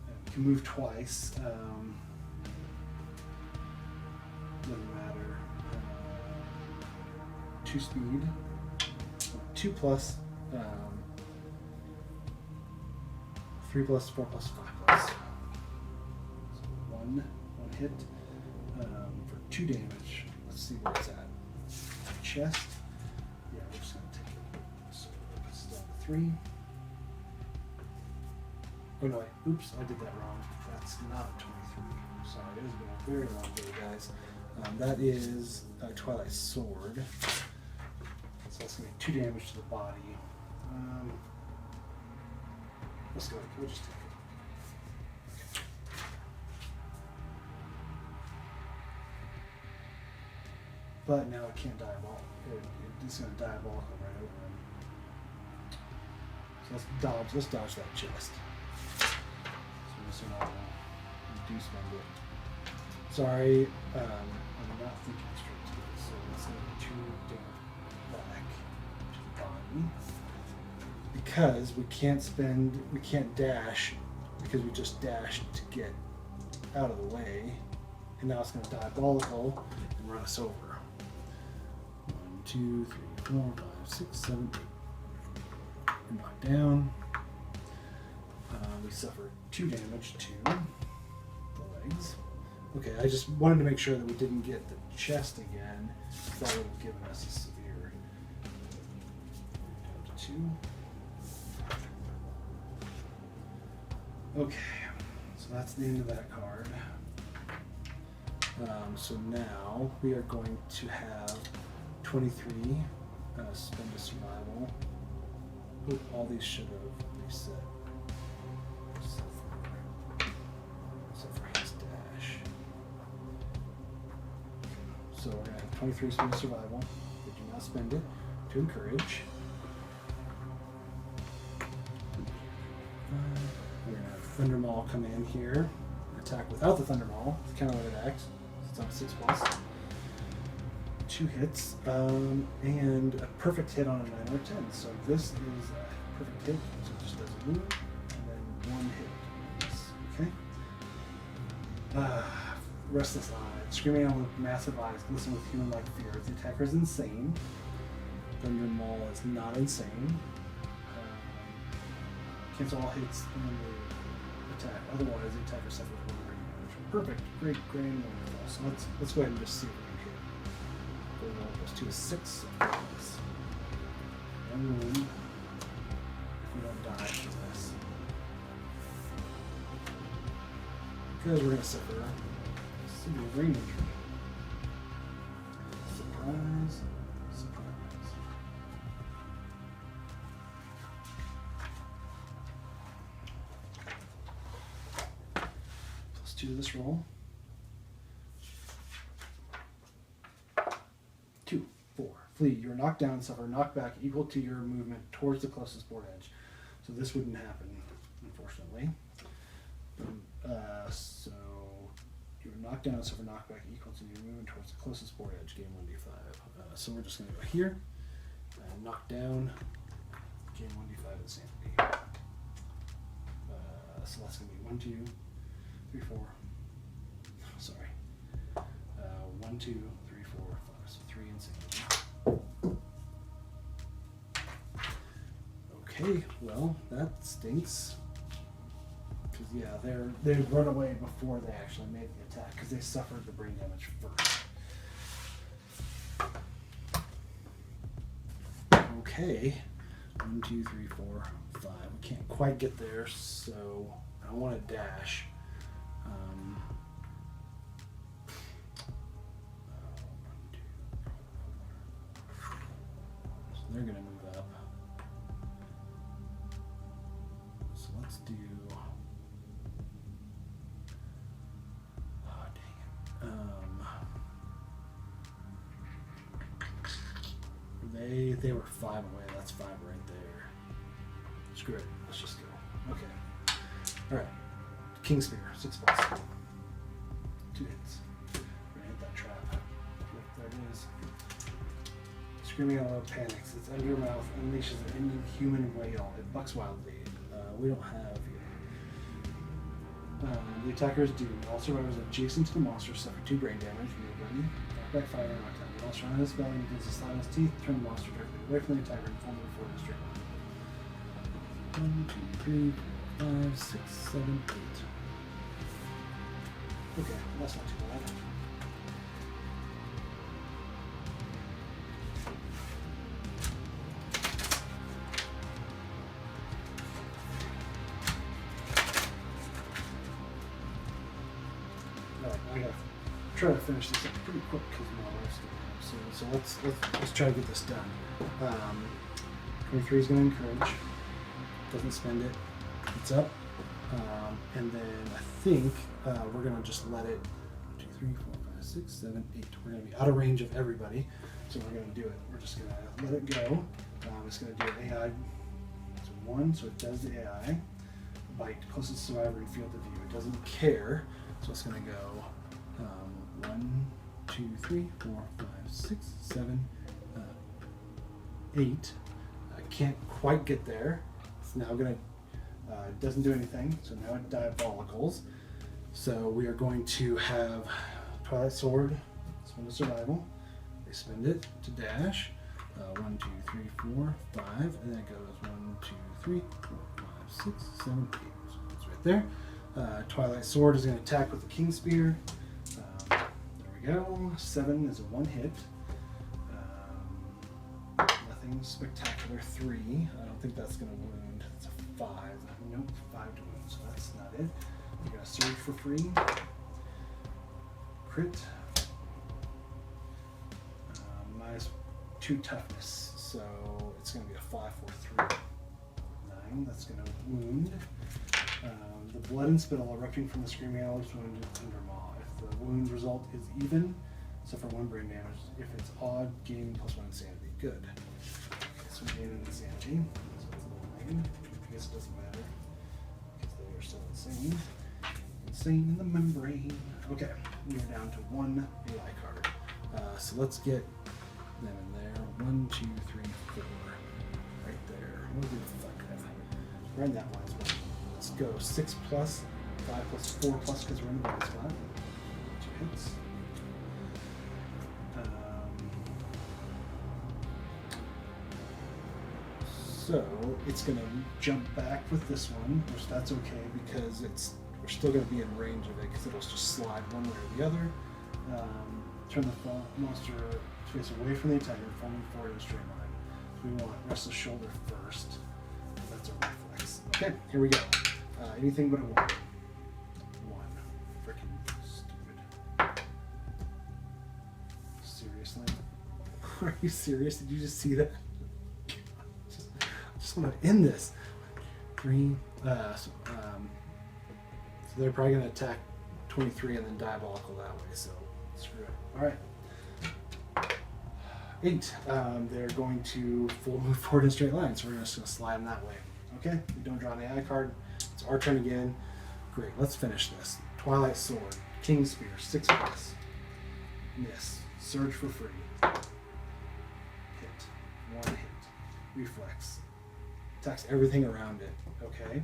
And we can move twice. Doesn't matter. 2 speed. 2+. 3+, 4+, 5+. So 1 hit for 2 damage. Let's see where it's at. Chest. Yeah, we're just going to take it. So let's start with 3. Oh no, wait. Oops, I did that wrong. That's not a 23. Sorry, it has been a very long day, guys. That is a Twilight Sword. So that's going to be 2 damage to the body. Let's go. We'll just take it. Okay. But now it can't diabolical. It's going to diabolical right over him. So let's dodge that chest. So this one I do spend it. Sorry, I'm not thinking straight to it. So that's going to be 2 damage back to the body. Because we can't dash, because we just dashed to get out of the way. And now it's going to diabolical and run us over. 1, 2, 3, 4, 5, 6, 7, 8. We're knocked down. We suffer 2 damage to the legs. Okay, I just wanted to make sure that we didn't get the chest again. That would have given us a severe. Down to 2. Okay, so that's the end of that card. So now we are going to have 23, spend a survival. Oop, all these should have reset. Except for his dash. So we're going to have 23 spend a survival. We do not spend it to encourage. We're going to have Thunder Maul come in here. Attack without the Thunder Maul. It's kind of what it acts. It's on 6+. 2 hits, and a perfect hit on a 9 or 10. So this is a perfect hit, so it just doesn't move, and then 1 hit. Okay. Restless Eye. Screaming out with massive eyes, glisten with human-like fear. The attacker is insane. Thunder Maul is not insane. Cancel all hits and the attack. Otherwise, the attacker suffers 1 damage. Perfect. Great, great, and wonderful. So let's go ahead and just see what we can hit. 2 is 6. And wound. If we don't die from this. Because we're going to suffer severe brain injury. Surprise. Surprise. +2 to this roll. 2, 4. Flee. You're knocked down and suffer knockback equal to your movement towards the closest board edge. So this wouldn't happen, unfortunately. So you're knocked down and suffer knockback equal to your movement towards the closest board edge. Gain 1d5. So we're just going to go here. Knock down. Gain 1d5 insanity. So that's going to be 1, 2, 3, 4. Sorry. 1, 2, 3, 4, 5. So 3 insanity. Okay, well, that stinks. Because, yeah, they run away before they actually made the attack, because they suffered the brain damage first. Okay. 1, 2, 3, 4, 5. We can't quite get there, so I want to dash. They're going to move up. So let's do... Oh, dang it. They were 5 away. That's 5 right there. Screw it. Let's just go. Okay. Alright. King Spear. 6+. 2 hits. We're going to hit that trap. Yep, there it is. Screaming out loud panics. Its under mouth unleashes an inhuman wail. It bucks wildly. We don't have here. The attacker is doomed. All survivors adjacent to the monster suffer 2 brain damage. Knockback fire and knockdown. The monster on his belly begins to slide his teeth, turn the monster directly away from the attacker and fall before the straight line. 1, 2, 3, 4, 5, 6, 7, 8. Okay, that's not too bad. I gotta try to finish this up pretty quick because my wife's getting up soon. So let's try to get this done. 23 is going to encourage. Doesn't spend it. It's up. And then I think we're going to just let it 2, 3, 4, 5, 6, 7, 8. We're going to be out of range of everybody. So we're going to do it. We're just going to let it go. It's going to do an AI. So 1, so it does the AI. Bite, closest survivor in field of view. It doesn't care. So it's going to go 1, 2, 3, 4, 5, 6, 7, 8. I can't quite get there. It's now going to, it doesn't do anything. So now it diabolicals. So we are going to have Twilight Sword, spend a survival. They spend it to dash. 1, 2, 3, 4, 5, and then it goes 1, 2, 3, 4, 5, 6, 7, 8. So it's right there. Twilight Sword is going to attack with the King Spear. There we go. 7 is a 1 hit. Nothing spectacular. 3. I don't think that's going to wound. It's a 5. Nope, 5 to wound. So that's not it. We're going to surge for free. Crit. Minus 2 toughness, so it's going to be a 5, 4, 3, 9. That's going to wound. The blood and spittle erupting from the screaming Antelope's wound under maw. If the wound result is even, suffer 1 brain damage. If it's odd, gain +1 insanity. Good. So we gain an insanity. So it's a little 9. I guess it doesn't matter because they are still insane. Insane in the membrane. Okay, we are down to 1 AI card. So let's get them in there. 1, 2, 3, 4. Right there. What do the fuck have? We're in that blind spot. Let's go 6 plus, 5 plus, 4 plus because we're in the blind spot. 2 hits. So it's gonna jump back with this one, which that's okay because we're still gonna be in range of it because it'll just slide one way or the other. Turn the monster face away from the attacker, falling forward in a straight line. So we want restless shoulder first. That's a reflex. Okay, here we go. Anything but a 1. 1. Freaking stupid. Seriously? Are you serious? Did you just see that? I just want to end this. 3. So they're probably going to attack 23 and then diabolical that way. So screw it. All right. 8. They're going to full move forward in a straight line, so we're just going to slide them that way. Okay, we don't draw an AI card. It's our turn again. Great, let's finish this. Twilight Sword, King Spear, 6 plus. Miss. Surge for free. Hit. 1 hit. Reflex. Attacks everything around it. Okay,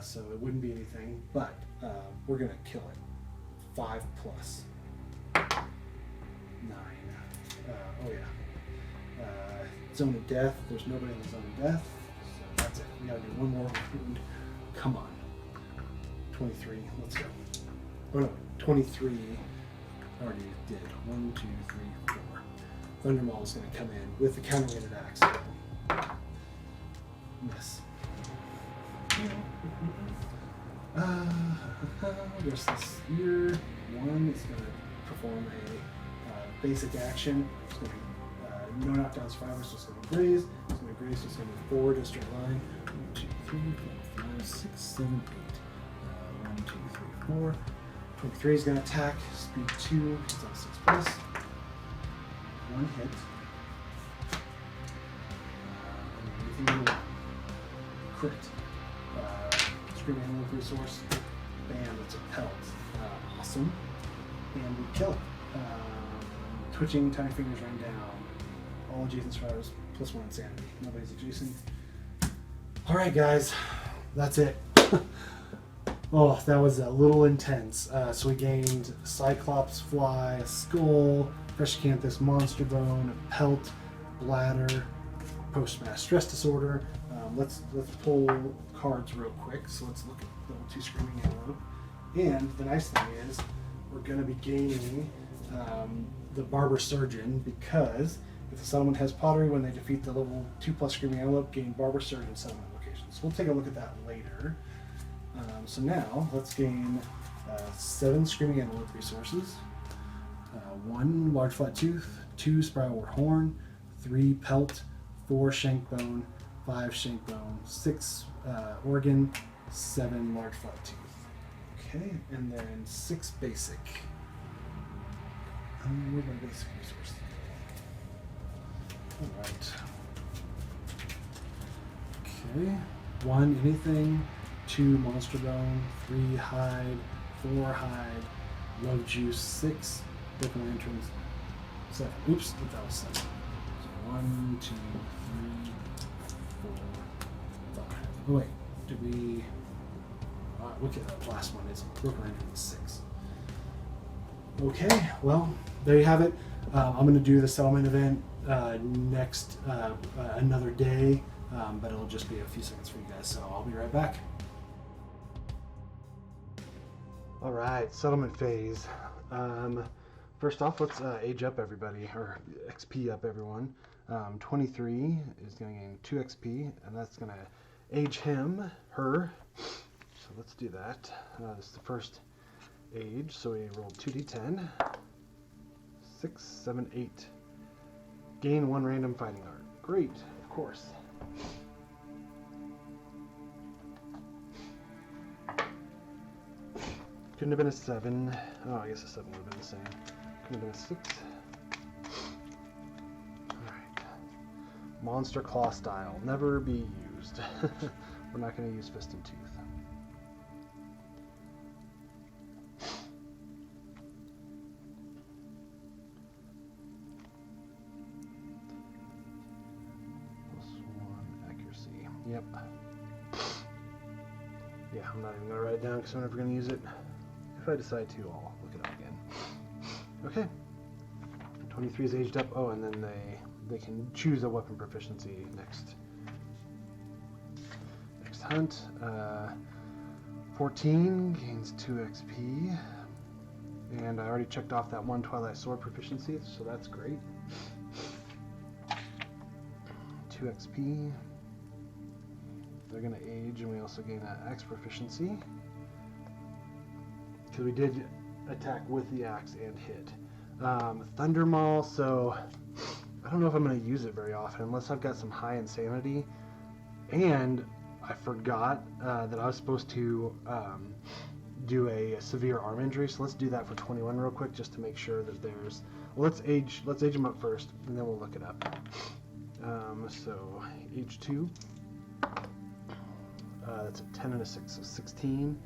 so it wouldn't be anything, but we're going to kill it. 5 plus. 9. Oh yeah. Zone of Death. There's nobody in the Zone of Death. So that's it. We gotta do 1 more wound. Come on. 23. Let's go. Oh no. 23. Already did. 1, 2, 3, 4. Thundermaw is gonna come in with the counter-weighted axe. Miss. Restless Spear. 1 is gonna perform a basic action. It's going to be no knockdown survivors, so it's going to graze. It's going to graze, so it's going to move forward in a straight line. 1, 2, 3, 4, 5, 6, 7, 8. 1, 2, 3, 4. 23 is going to attack. Speed 2. It's on 6 plus. 1 hit. Anything you want. Crit. Screaming Antelope resource. Bam, it's a pelt. Awesome. And we kill it. Twitching, tiny fingers rain down. All adjacent survivors +1 insanity. Nobody's adjacent. Alright guys, that's it. Oh, that was a little intense. So we gained Cyclops Fly, a Skull, Fresh Acanthus Monster Bone, a Pelt, Bladder, Post-Mass Stress Disorder. Let's pull cards real quick. So let's look at level 2 Screaming Antelope. And the nice thing is, we're going to be gaining the Barber Surgeon because if the settlement has pottery, when they defeat the level 2 plus Screaming Antelope, gain Barber Surgeon settlement locations. So we'll take a look at that later. So now let's gain 7 Screaming Antelope resources, 1 Large Flat Tooth, 2 Spiralwort Horn, 3 Pelt, 4 Shank Bone, 5 Shank Bone, 6 Organ, 7 Large Flat Tooth. Okay, and then 6 Basic. Where'd my basic resources go? Alright. Okay, 1 Anything, 2 Monster Bone, 3 Hide, 4 Hide, Love Juice, 6 Broken Lanterns, 7. Oops, that was 7. So 1, 2, 3, 4, 5. Oh wait, did we? Look at that last one. It's Broken Lanterns 6. Okay, well there you have it. I'm going to do the settlement event next another day, but it'll just be a few seconds for you guys. So I'll be right back. All right, settlement phase. First off, let's age up everybody, or XP up everyone. 23 is going to gain 2 XP, and that's going to age her. So let's do that. This is the first age, so we rolled 2d10. 6, 7, 8. Gain 1 random fighting art. Great, of course. Couldn't have been a 7. Oh, I guess a 7 would have been the same. Couldn't have been a 6. Alright. Monster Claw style. Never be used. We're not going to use Fist and Tooth. +1 accuracy. Yep. Yeah, I'm not even going to write it down because I'm never going to use it. If I decide to, I'll look it up again. Okay. 23 is aged up. Oh, and then they can choose a weapon proficiency next hunt. 14 gains 2 XP. And I already checked off that 1 Twilight Sword proficiency, so that's great. 2 XP. They're going to age, and we also gain that axe proficiency. Because we did attack with the axe and hit. Thunder Maul, so I don't know if I'm going to use it very often unless I've got some high insanity. And I forgot that I was supposed to do a severe arm injury, so let's do that for 21 real quick just to make sure that there's... Well, let's age them up first, and then we'll look it up. So age 2. That's a 10 and a 6, so 16.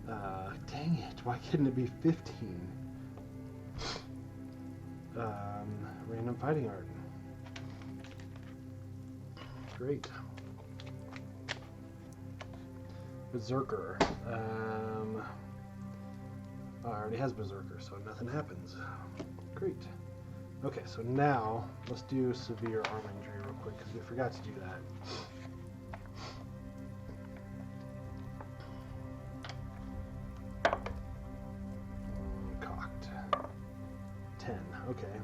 Dang it, why couldn't it be 15? Random fighting art. Great. Berserker. Oh, I already has Berserker, so nothing happens. Great. Okay, so now let's do severe arm injury real quick because we forgot to do that. Cocked. 10. Okay.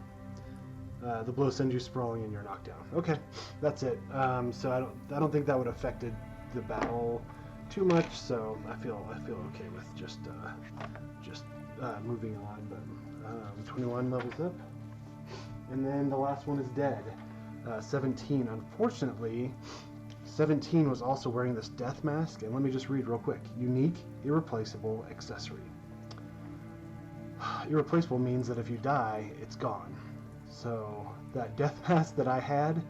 The blow sends you sprawling and you're knocked down. Okay, that's it. So I don't think that would have affected the battle too much. So I feel okay with just moving on. But 21 levels up, and then the last one is dead. 17. Unfortunately, 17 was also wearing this death mask. And let me just read real quick. Unique, irreplaceable accessory. Irreplaceable means that if you die, it's gone. So that death mask that I had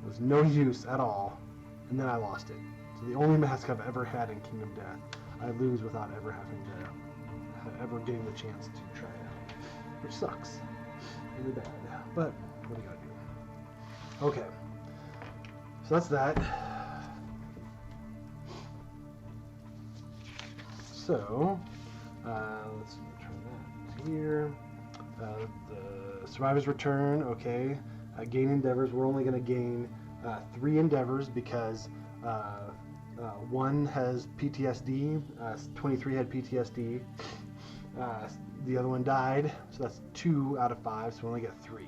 was no use at all, and then I lost it. So the only mask I've ever had in Kingdom Death, I lose without ever having to ever getting the chance to try it out, which sucks. Really bad, but what are you gonna do? Okay, so that's that. So let's turn that to here. The Survivor's Return, okay. Gain endeavors. We're only going to gain 3 endeavors because 1 has PTSD, 23 had PTSD, the other one died, so that's 2 out of 5, so we only get 3.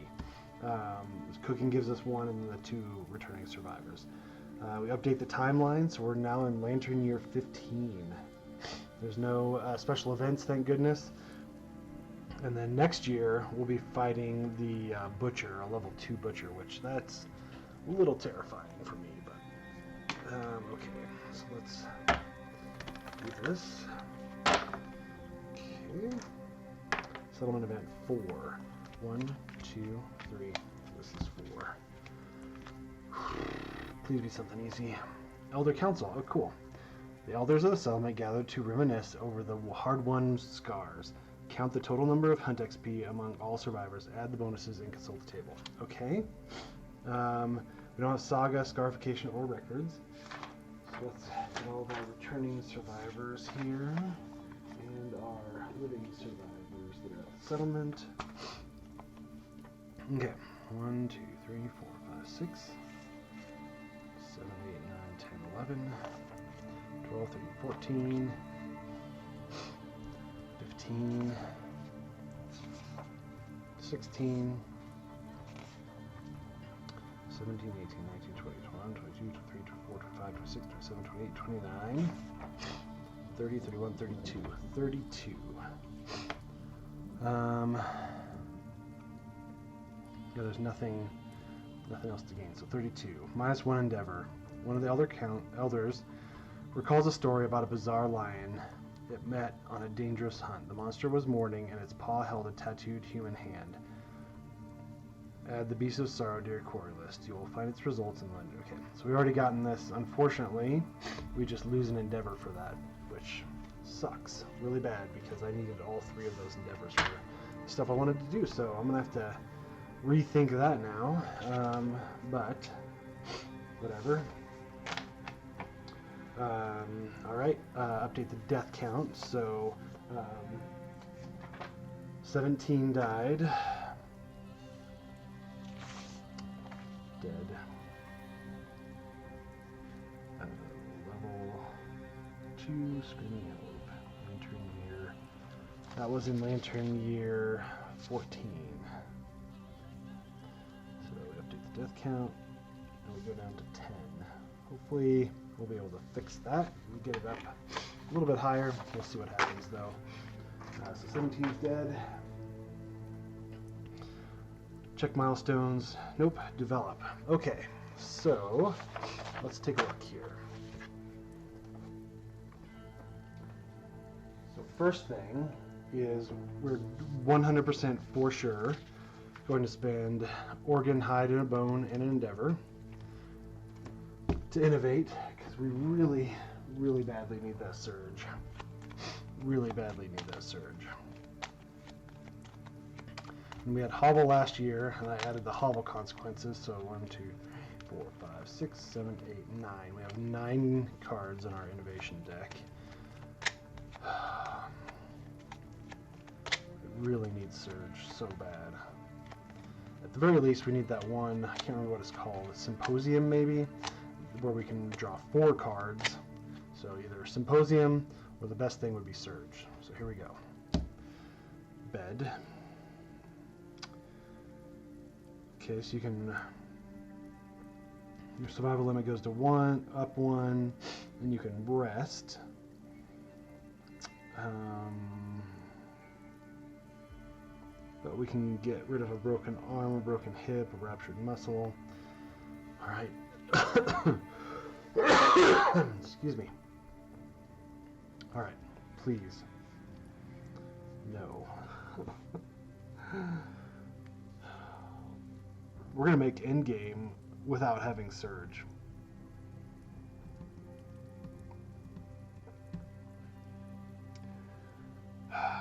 Cooking gives us 1, and then the 2 returning survivors. We update the timeline, so we're now in Lantern Year 15.
There's no special events, thank goodness. And then next year we'll be fighting the Butcher, a level 2 Butcher, which that's a little terrifying for me. But okay, so let's do this. Okay. Settlement event 4. 1, 2, 3. This is 4. Please be something easy. Elder Council. Oh, cool. The elders of the settlement gathered to reminisce over the hard-won scars. Count the total number of hunt XP among all survivors. Add the bonuses and consult the table. Okay. We don't have saga, scarification, or records. So let's get all of our returning survivors here and our living survivors that are at the settlement. Okay. 1, 2, 3, 4, 5, 6, 7, 8, 9, 10, 11, 12, 13, 14, 15, 16, 17, 18, 19, 20, 21, 22, 23, 24, 25, 26, 27, 28, 29, 30, 31, 32. 32. Yeah, there's nothing else to gain. So 32. Minus 1 endeavor. One of the elders recalls a story about a bizarre lion it met on a dangerous hunt. The monster was mourning, and its paw held a tattooed human hand. Add the Beast of Sorrow to your quarry list. You will find its results in the... Okay, so we've already gotten this. Unfortunately, we just lose an endeavor for that, which sucks really bad because I needed all 3 of those endeavors for stuff I wanted to do. So I'm going to have to rethink that now, but whatever. Alright, update the death count. So 17 died. Dead. Level 2, Screaming Antelope. Lantern year. That was in Lantern year 14. So we update the death count, and we go down to 10. Hopefully we'll be able to fix that and get it up a little bit higher. We'll see what happens though. So 17's dead. Check milestones. Nope. Develop. Okay, so let's take a look here. So first thing is we're 100% for sure going to spend organ, hide, and a bone, and an endeavor to innovate because we really, really badly need that surge. Really badly need that surge. And we had Hobble last year, and I added the Hobble consequences, so 1, 2, 3, 4, 5, 6, 7, 8, 9. We have 9 cards in our innovation deck. It really needs Surge so bad. At the very least, we need that one, I can't remember what it's called, a Symposium maybe, where we can draw 4 cards. So either Symposium, or the best thing would be Surge. So here we go. Bed. Okay, so you can, your survival limit goes to 1, up 1, and you can rest. But we can get rid of a broken arm, a broken hip, a ruptured muscle. Alright. Excuse me. Alright, please. No. We're going to make endgame without having Surge.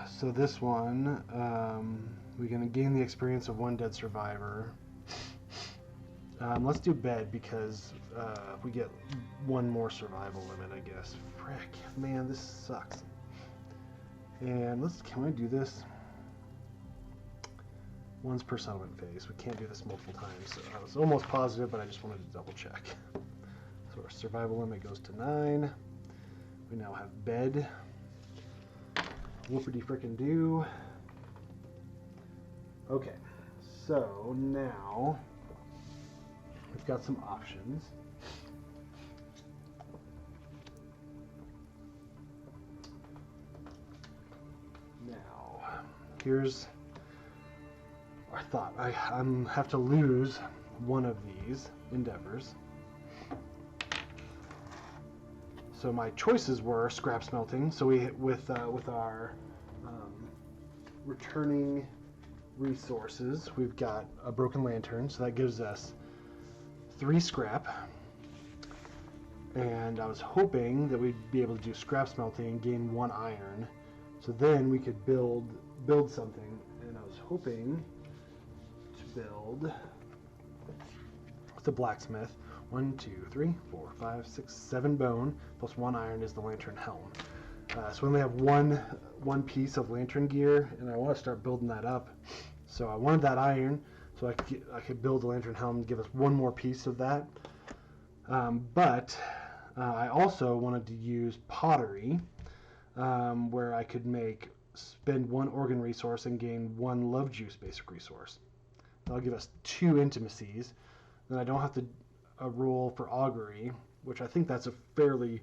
So this one, we're going to gain the experience of 1 dead survivor. Let's do bed because we get 1 more survival limit, I guess. Frick, man, this sucks. And can we do this? Once per settlement phase. We can't do this multiple times. So I was almost positive, but I just wanted to double check. So our survival limit goes to 9. We now have bed. Whoopity frickin' do. Okay, so now we've got some options. here's our thought. I'm have to lose one of these endeavors. So my choices were scrap smelting. So we with our returning resources, we've got a broken lantern, so that gives us 3 scrap. And I was hoping that we'd be able to do scrap smelting and gain 1 iron, so then we could build something. And I was hoping to build with the blacksmith 1, 2, 3, 4, 5, 6, 7 bone plus 1 iron is the lantern helm. So we only have one piece of lantern gear, and I want to start building that up. So I wanted that iron so I could build the lantern helm and give us 1 more piece of that. But I also wanted to use pottery, where I could spend 1 organ resource and gain 1 love juice basic resource. That'll give us 2 intimacies. Then I don't have to roll for augury, which I think that's a fairly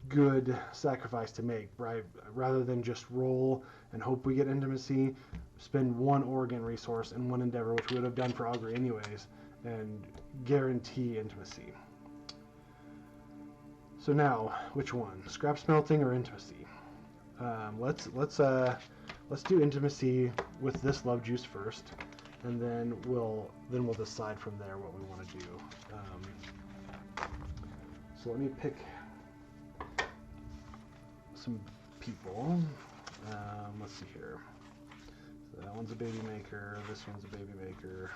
good sacrifice to make, right? Rather than just roll and hope we get intimacy, spend 1 organ resource and 1 endeavor, which we would have done for augury anyways, and guarantee intimacy. So now, which one? Scrap smelting or intimacy? Let's do intimacy with this love juice first, and then we'll decide from there what we want to do. So let me pick some people. Let's see here. So that one's a baby maker. This one's a baby maker.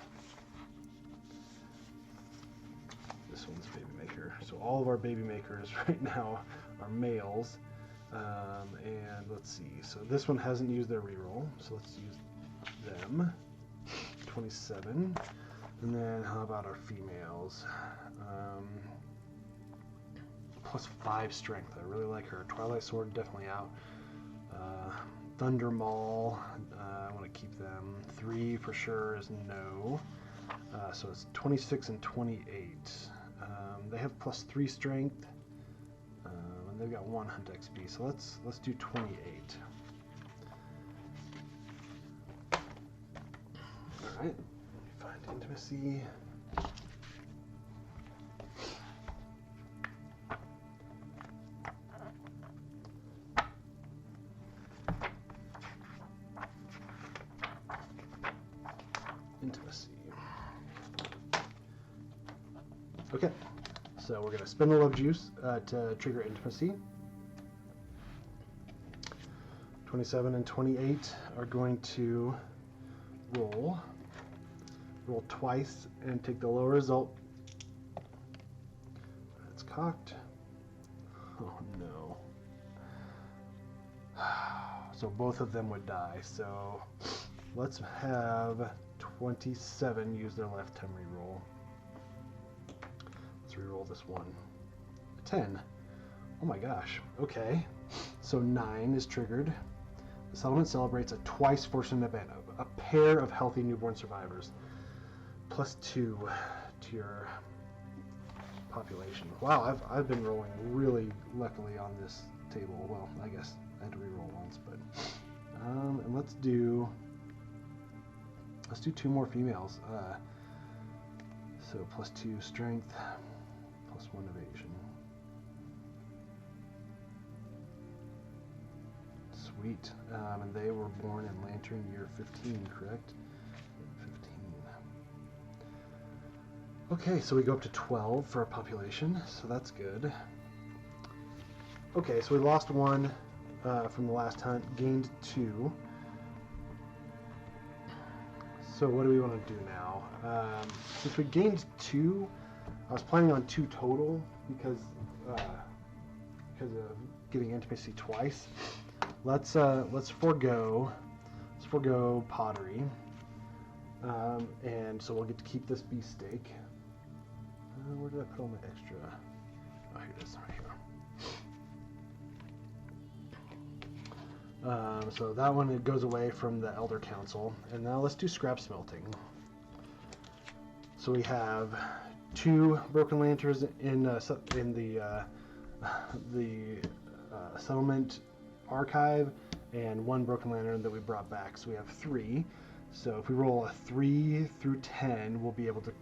This one's a baby maker. So all of our baby makers right now are males. And let's see. So this one hasn't used their reroll, so let's use them. 27. And then how about our females? Plus 5 strength. I really like her. Twilight Sword definitely out. Thunder Maul. I want to keep them. 3 for sure is no. So it's 26 and 28. They have plus 3 strength. And they've got 1 hunt XP. So let's do 28. All right. Find intimacy. Intimacy. Okay, so we're going to spend the love juice to trigger intimacy. 27 and 28 are going to roll twice and take the lower result. It's cocked. Oh no. So both of them would die. So let's have 27 use their left-hand reroll. Let's reroll this one. 10. Oh my gosh. Okay. So 9 is triggered. The settlement celebrates a twice fortunate event, a pair of healthy newborn survivors. Plus 2 to your population. Wow, I've been rolling really luckily on this table. Well, I guess I had to reroll once, but and let's do 2 more females. So plus 2 strength, plus 1 evasion. Sweet. And they were born in Lantern year 15, correct? 15. Okay, so we go up to 12 for our population, so that's good. Okay, so we lost 1 from the last hunt, gained 2. So what do we want to do now? Since we gained 2, I was planning on 2 total because of getting intimacy twice. Let's forego pottery, and so we'll get to keep this beefsteak. Where did I put all my extra? Oh, here it is, right here. So that one, it goes away from the Elder Council, and now let's do scrap smelting. So we have 2 broken lanterns in the settlement archive, and 1 broken lantern that we brought back. So we have 3. So if we roll a 3 through 10, we'll be able to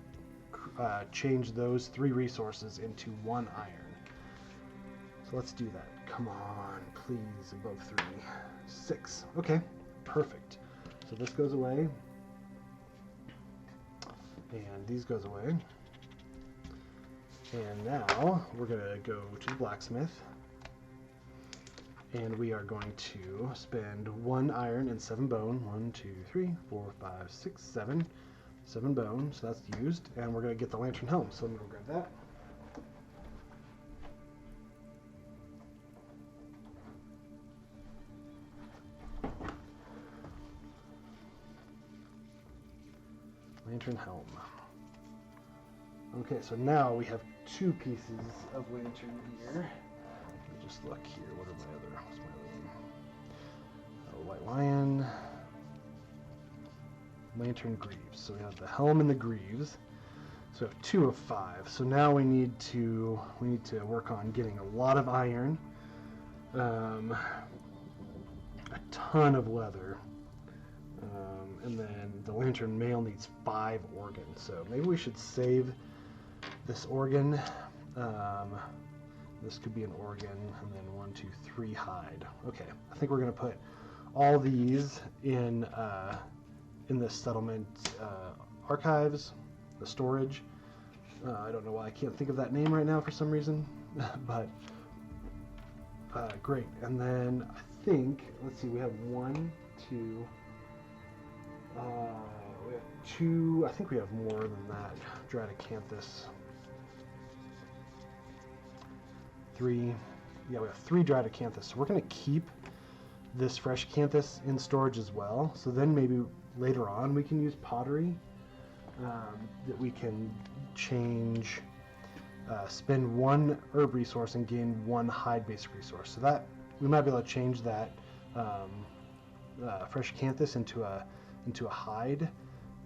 change those 3 resources into 1 iron. So let's do that. Come on, please, above 3. 6. Okay, perfect. So this goes away, and these goes away. And now we're gonna go to the blacksmith, and we are going to spend 1 iron and 7 bone. 1, 2, 3, 4, 5, 6, 7. 7 bone, so that's used, and we're gonna get the lantern helm. So let me go grab that. Lantern helm. Okay, so now we have 2 pieces of lantern here. Let me just look here. What's my other one? White lion, lantern greaves. So we have the helm and the greaves. So we have 2 of 5. So now we need to work on getting a lot of iron, a ton of leather. And then the lantern mail needs 5 organs, so maybe we should save this organ. This could be an organ, and then 1, 2, 3 hide. Okay, I think we're going to put all these in this settlement archives, the storage. I don't know why I can't think of that name right now for some reason, but great. And then I think, let's see, we have 1, 2. We have 2. I think we have more than that. Dried acanthus. 3. Yeah, we have 3 dried acanthus. So we're going to keep this fresh acanthus in storage as well. So then maybe later on we can use pottery that we can change. Spend 1 herb resource and gain 1 hide basic resource. So that we might be able to change that fresh acanthus into a hide.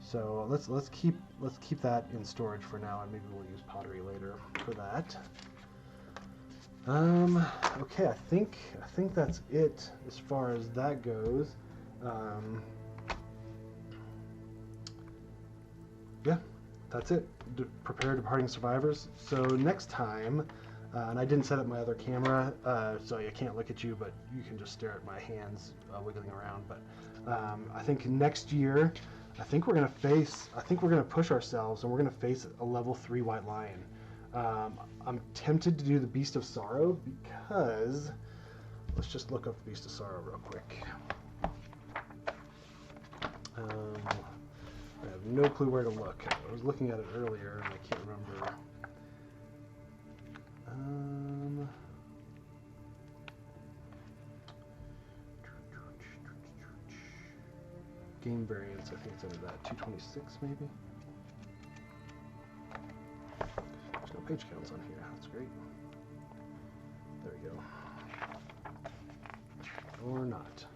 So let's keep that in storage for now, and maybe we'll use pottery later for that. Okay, I think that's it as far as that goes. Yeah, that's it. Prepare departing survivors. So next time, and I didn't set up my other camera, so I can't look at you, but you can just stare at my hands wiggling around. But I think next year, I think we're gonna push ourselves, and we're gonna face a level 3 white lion. I'm tempted to do the Beast of Sorrow because let's just look up the Beast of Sorrow real quick. I have no clue where to look. I was looking at it earlier, and I can't remember. Game variants, I think it's under that 226 maybe. There's no page counts on here. That's great. There we go. Or not.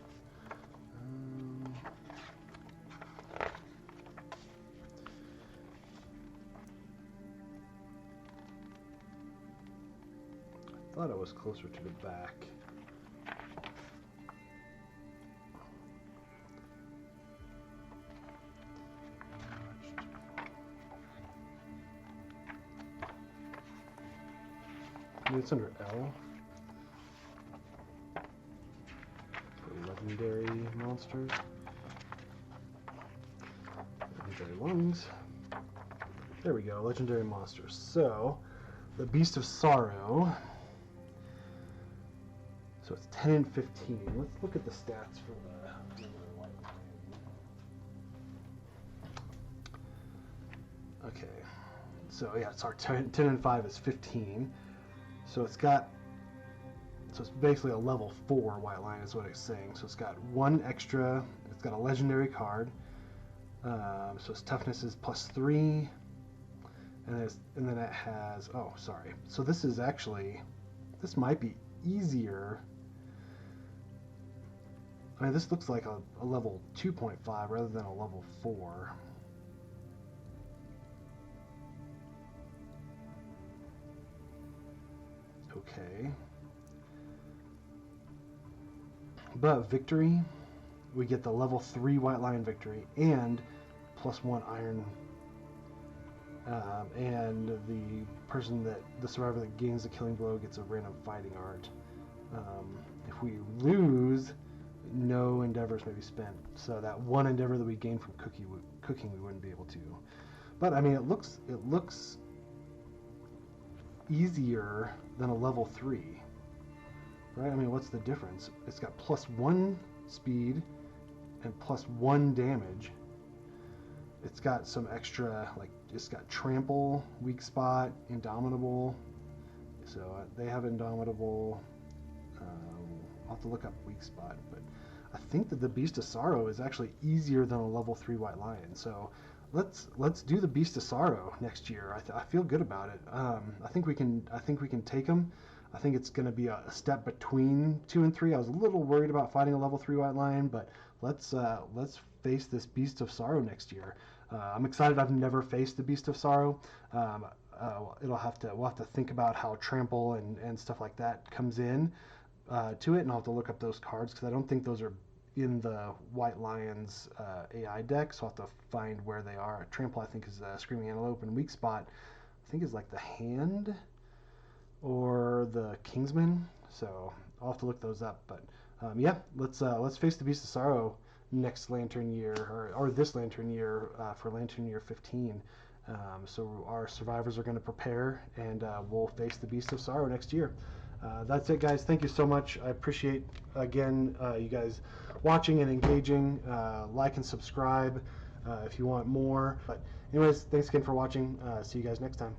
I thought I was closer to the back. It's under L. For legendary monsters. Legendary lungs. There we go, legendary monsters. So, the Beast of Sorrow. So it's 10 and 15. Let's look at the stats for the white lion. Okay. So yeah, it's our 10 and 5 is 15. So it's basically a level 4 white lion is what it's saying. So it's got 1 extra, it's got a legendary card. So its toughness is +3. And then it has, oh sorry. So this might be easier. I mean, this looks like a level 2.5 rather than a level 4. Okay. But victory, we get the level 3 White Lion victory and +1 iron. And the survivor that gains the killing blow gets a random fighting art. If we lose, no endeavors may be spent. So that one endeavor that we gain from cooking, we wouldn't be able to. But I mean, it looks easier than a level 3, right? I mean, what's the difference? It's got +1 speed and +1 damage. It's got some extra, like, it's got trample, weak spot, indomitable. So they have indomitable. I'll have to look up weak spot, but I think that the Beast of Sorrow is actually easier than a level 3 White Lion. So let's do the Beast of Sorrow next year. I feel good about it. I think we can take them. I think it's going to be a step between 2 and 3. I was a little worried about fighting a level 3 White Lion, but let's face this Beast of Sorrow next year. I'm excited. I've never faced the Beast of Sorrow. We'll have to think about how trample and stuff like that comes in to it, and I'll have to look up those cards because I don't think those are in the White Lion's AI deck, so I'll have to find where they are. Trample, I think, is Screaming Antelope, and weak spot, I think, is like the Hand or the Kingsman. So I'll have to look those up. But yeah, let's face the Beast of Sorrow next Lantern Year, or this Lantern Year for Lantern Year 15. So our survivors are going to prepare, and we'll face the Beast of Sorrow next year. That's it, guys. Thank you so much. I appreciate, again, you guys watching and engaging. Like and subscribe if you want more. But anyways, thanks again for watching. See you guys next time.